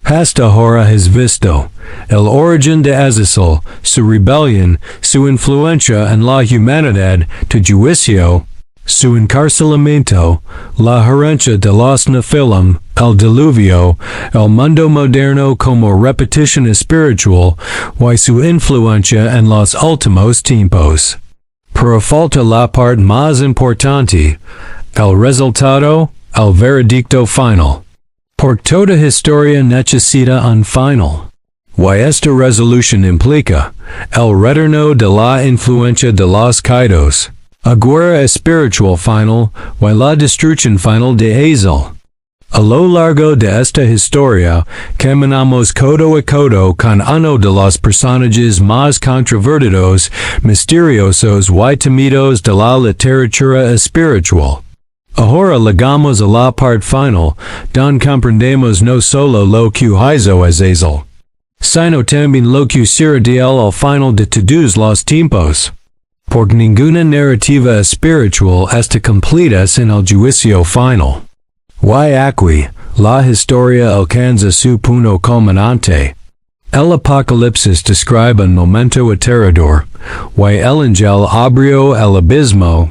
[SPEAKER 1] Hasta ahora has visto el origen de Azazel, su rebelión, su influencia en la humanidad, tu juicio, su encarcelamiento, la herencia de los Nephilim, el diluvio, el mundo moderno como repetición espiritual, y su influencia en los últimos tiempos. Pero falta la parte más importante, el resultado, el veredicto final. Porque toda historia necesita un final. Y esta resolución implica el retorno de la influencia de los caídos, a guerra espiritual final y la destrucción final de Azazel. A lo largo de esta historia, caminamos codo a codo con uno de los personajes más controvertidos, misteriosos y temidos de la literatura espiritual. Ahora llegamos a la parte final, donde comprendemos no solo lo que hizo Azazel, sino también lo que será de él al final de todos los tiempos. Porque ninguna narrativa espiritual está completa sin el juicio final. Y aquí, la historia alcanza su punto culminante. El Apocalipsis describe un momento aterrador, y el ángel abrió el abismo.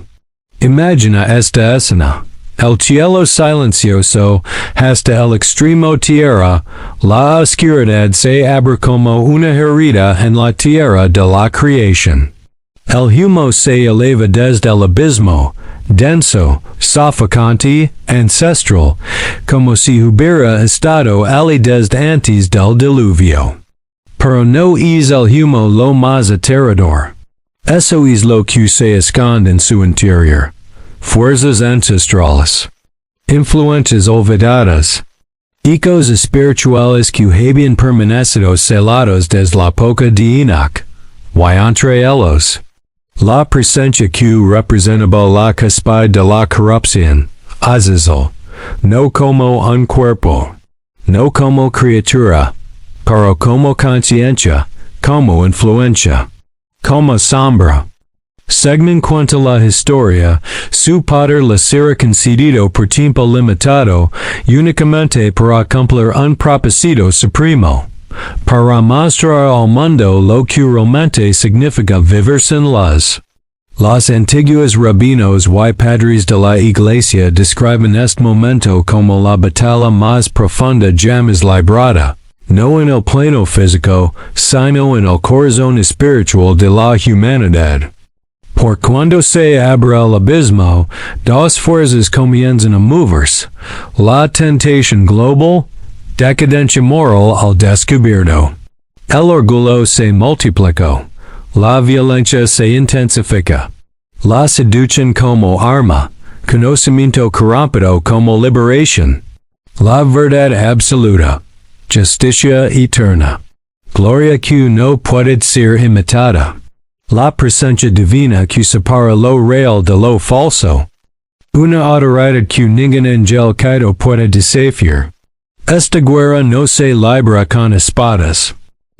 [SPEAKER 1] Imagina esta escena. El cielo silencioso hasta el extremo tierra, la oscuridad se abre como una herida en la tierra de la creación. El humo se eleva desde el abismo, denso, sofocante, ancestral, como si hubiera estado allí desde antes del diluvio. Pero no es el humo lo más aterrador. Eso es lo que se esconde en su interior. Fuerzas ancestrales. Influencias olvidadas. Ecos espirituales que habían permanecido celados desde la época de Enoc. Y entre ellos, la presencia que representaba la cúspide de la corrupción, Azazel, no como un cuerpo, no como criatura, pero como conciencia, como influencia, como sombra. Según cuenta la historia, su padre le será concedido por tiempo limitado, únicamente para cumplir un propósito supremo, para mostrar al mundo lo que realmente significa vivir sin luz. Los antiguos rabinos y padres de la Iglesia describen este momento como la batalla más profunda jamás librada, no en el plano físico, sino en el corazón espiritual de la humanidad. Por cuando se abre el abismo, dos fuerzas comienzan a moverse, la tentación global, decadencia moral al descubierto. El orgullo se multiplicó, la violencia se intensifica, la seducción como arma, conocimiento corrompido como liberación, la verdad absoluta, justicia eterna, gloria que no puede ser imitada. La presencia divina que separa lo real de lo falso. Una autoridad que ningún ángel caído puede desafiar. Esta guerra no se libra con espadas.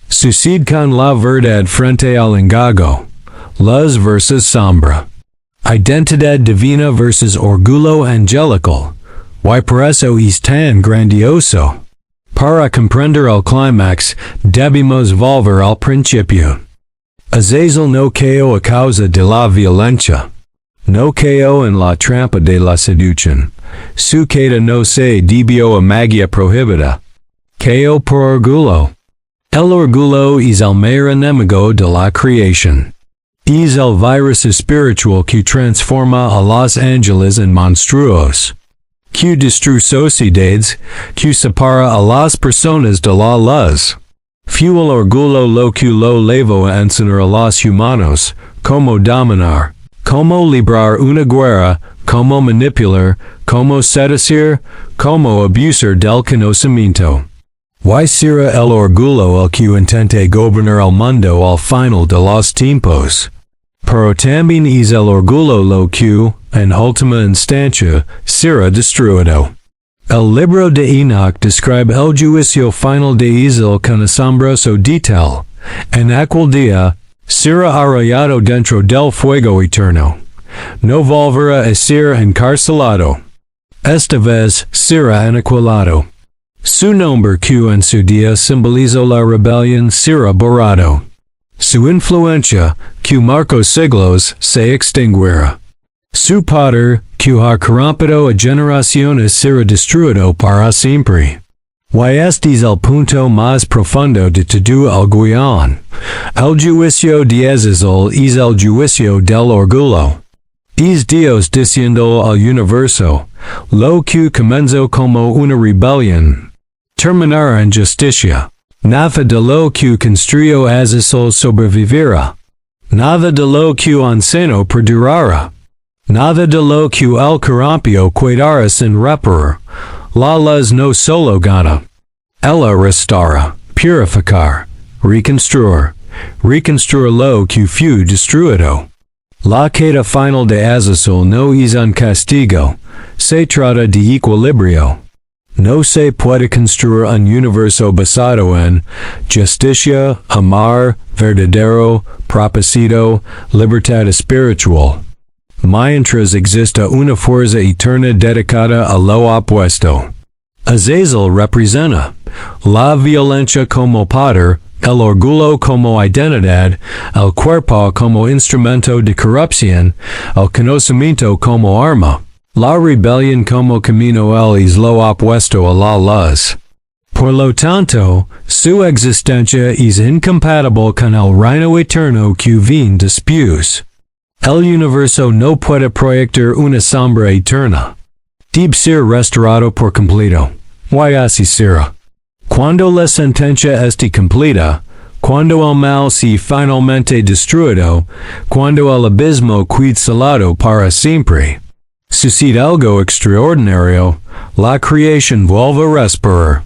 [SPEAKER 1] Sucede con la verdad frente al engaño. Luz versus sombra. Identidad divina versus orgullo angelical. Y por eso es tan grandioso. Para comprender el clímax, debemos volver al principio. Azazel no cayó a causa de la violencia. No cayó en la trampa de la seducción. Su caída no se debió a magia prohibida. Cayó por orgullo. El orgullo es el mayor enemigo de la creación. Es el virus espiritual que transforma a los ángeles en monstruos. Que destruye sociedades, que separa a las personas de la luz. Fue el orgullo lo que lo llevó a enseñar a los humanos, cómo dominar, cómo librar una guerra, cómo manipular, cómo seducir, cómo abusar del conocimiento. Y será el orgullo el que intente gobernar el mundo al final de los tiempos. Pero también es el orgullo lo que, en última instancia, será destruido. El libro de Enoc describe el juicio final de Azazel con asombroso detalle, en aquel día, será arrollado dentro del fuego eterno. No volverá a ser encarcelado. Esta vez será aniquilado. Su nombre que en su día simbolizó la rebelión será borrado. Su influencia, que marcó siglos, se extinguirá. Su poder, que ha corrompido a generaciones será destruido para siempre. Y este es el punto más profundo de todo el guión. El juicio de Azazel es el juicio del orgullo. Es Dios diciendo al universo, lo que comenzó como una rebelión terminará en justicia. Nada de lo que construyó Azazel sobrevivirá. Nada de lo que enseñó perdurará. Nada de lo que el corrompió quedará sin reparar. La luz no solo gana. Ella restaura, purificar, reconstruir lo que fue destruido. La queda final de Azazel no es un castigo, se trata de equilibrio. No se puede construir un universo basado en justicia, amar, verdadero, propósito, libertad espiritual. Mientras exista una fuerza eterna dedicada a lo opuesto. Azazel representa la violencia como poder, el orgullo como identidad, el cuerpo como instrumento de corrupción, el conocimiento como arma. La rebelión como camino él es lo opuesto a la luz. Por lo tanto, su existencia es incompatible con el reino eterno que viene después. El universo no puede proyectar una sombra eterna. Debe ser restaurado por completo. Y así será. Cuando la sentencia esté completa, cuando el mal sea finalmente destruido, cuando el abismo quede salado para siempre, sucede algo extraordinario, la creación vuelve a respirar.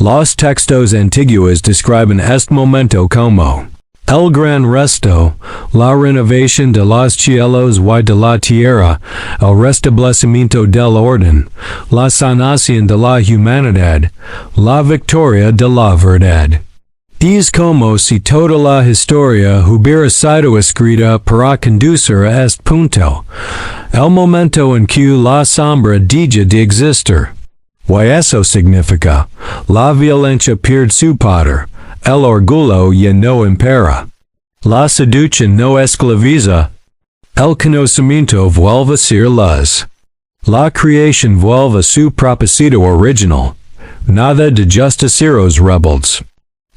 [SPEAKER 1] Los textos antiguos describen este momento como el gran resto, la renovación de los cielos y de la tierra, el restablecimiento del orden, la sanación de la humanidad, la victoria de la verdad. Es como si toda la historia hubiera sido escrita para conducir a este punto, el momento en que la sombra deja de existir. Y eso significa, la violencia pierde su poder, el orgullo ya no impera. La seducción no esclaviza. El conocimiento vuelve a ser luz. La creación vuelve a su propósito original. Nada de justicieros rebeldes.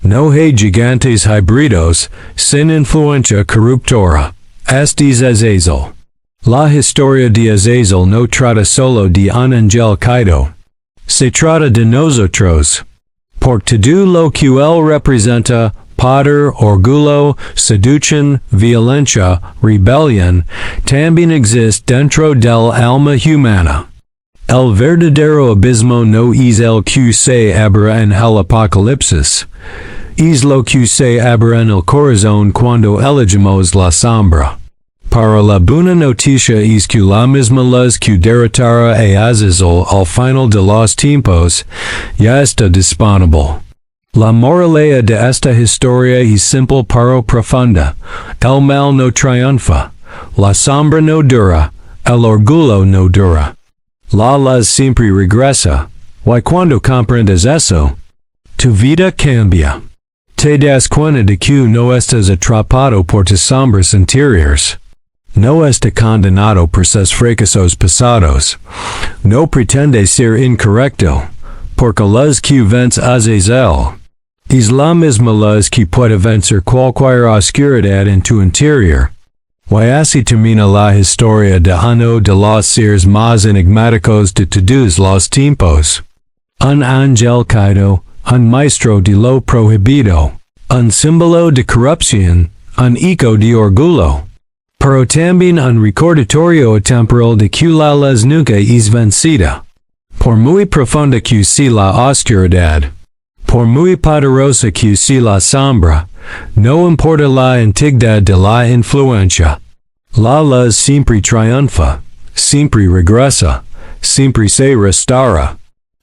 [SPEAKER 1] No hay gigantes híbridos, sin influencia corruptora. Este es Azazel. La historia de Azazel no trata solo de un ángel caído. Se trata de nosotros. Por todo lo que él representa, poder, orgullo, seducción, violencia, rebelión, también existe dentro del alma humana. El verdadero abismo no es el que se abre en el apocalipsis. Es lo que se abre en el corazón cuando elegimos la sombra. Para la buena noticia es que la misma luz que derrotará a Azazel al final de los tiempos ya está disponible. La moraleja de esta historia es simple pero profunda. El mal no triunfa. La sombra no dura. El orgullo no dura. La luz siempre regresa. Y cuando comprendes eso, tu vida cambia. Te das cuenta de que no estás atrapado por tus sombras interiores. No está condenado por sus fracasos pasados. No pretende ser incorrecto, porque luz que vence Azazel es la misma luz que puede vencer cualquier oscuridad en tu interior. Y así termina la historia de uno de los seres más enigmáticos de todos los tiempos. Un ángel caído, un maestro de lo prohibido, un símbolo de corrupción, un eco de orgullo. Pero también un recordatorio temporal de que la luz nunca es vencida. Por muy profunda que sea la oscuridad, Por muy poderosa que sea la sombra, no importa la antigüedad de la influencia. La luz siempre triunfa, siempre regresa, siempre se restaura.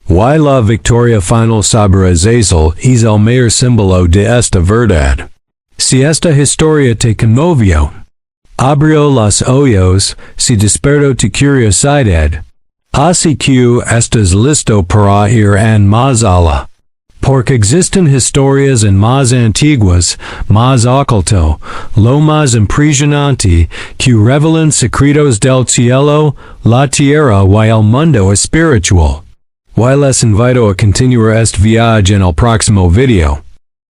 [SPEAKER 1] Y la victoria final sobre Azazel es el mayor símbolo de esta verdad. Si esta historia te conmovió, abrió los ojos, si despertó tu curiosidad, así que estás listo para ir en más allá. Porque existen historias en más antiguas, más oculto, lo más impresionante, que revelan secretos del cielo, la tierra y el mundo espiritual. Y les invito a continuar este viaje en el próximo video.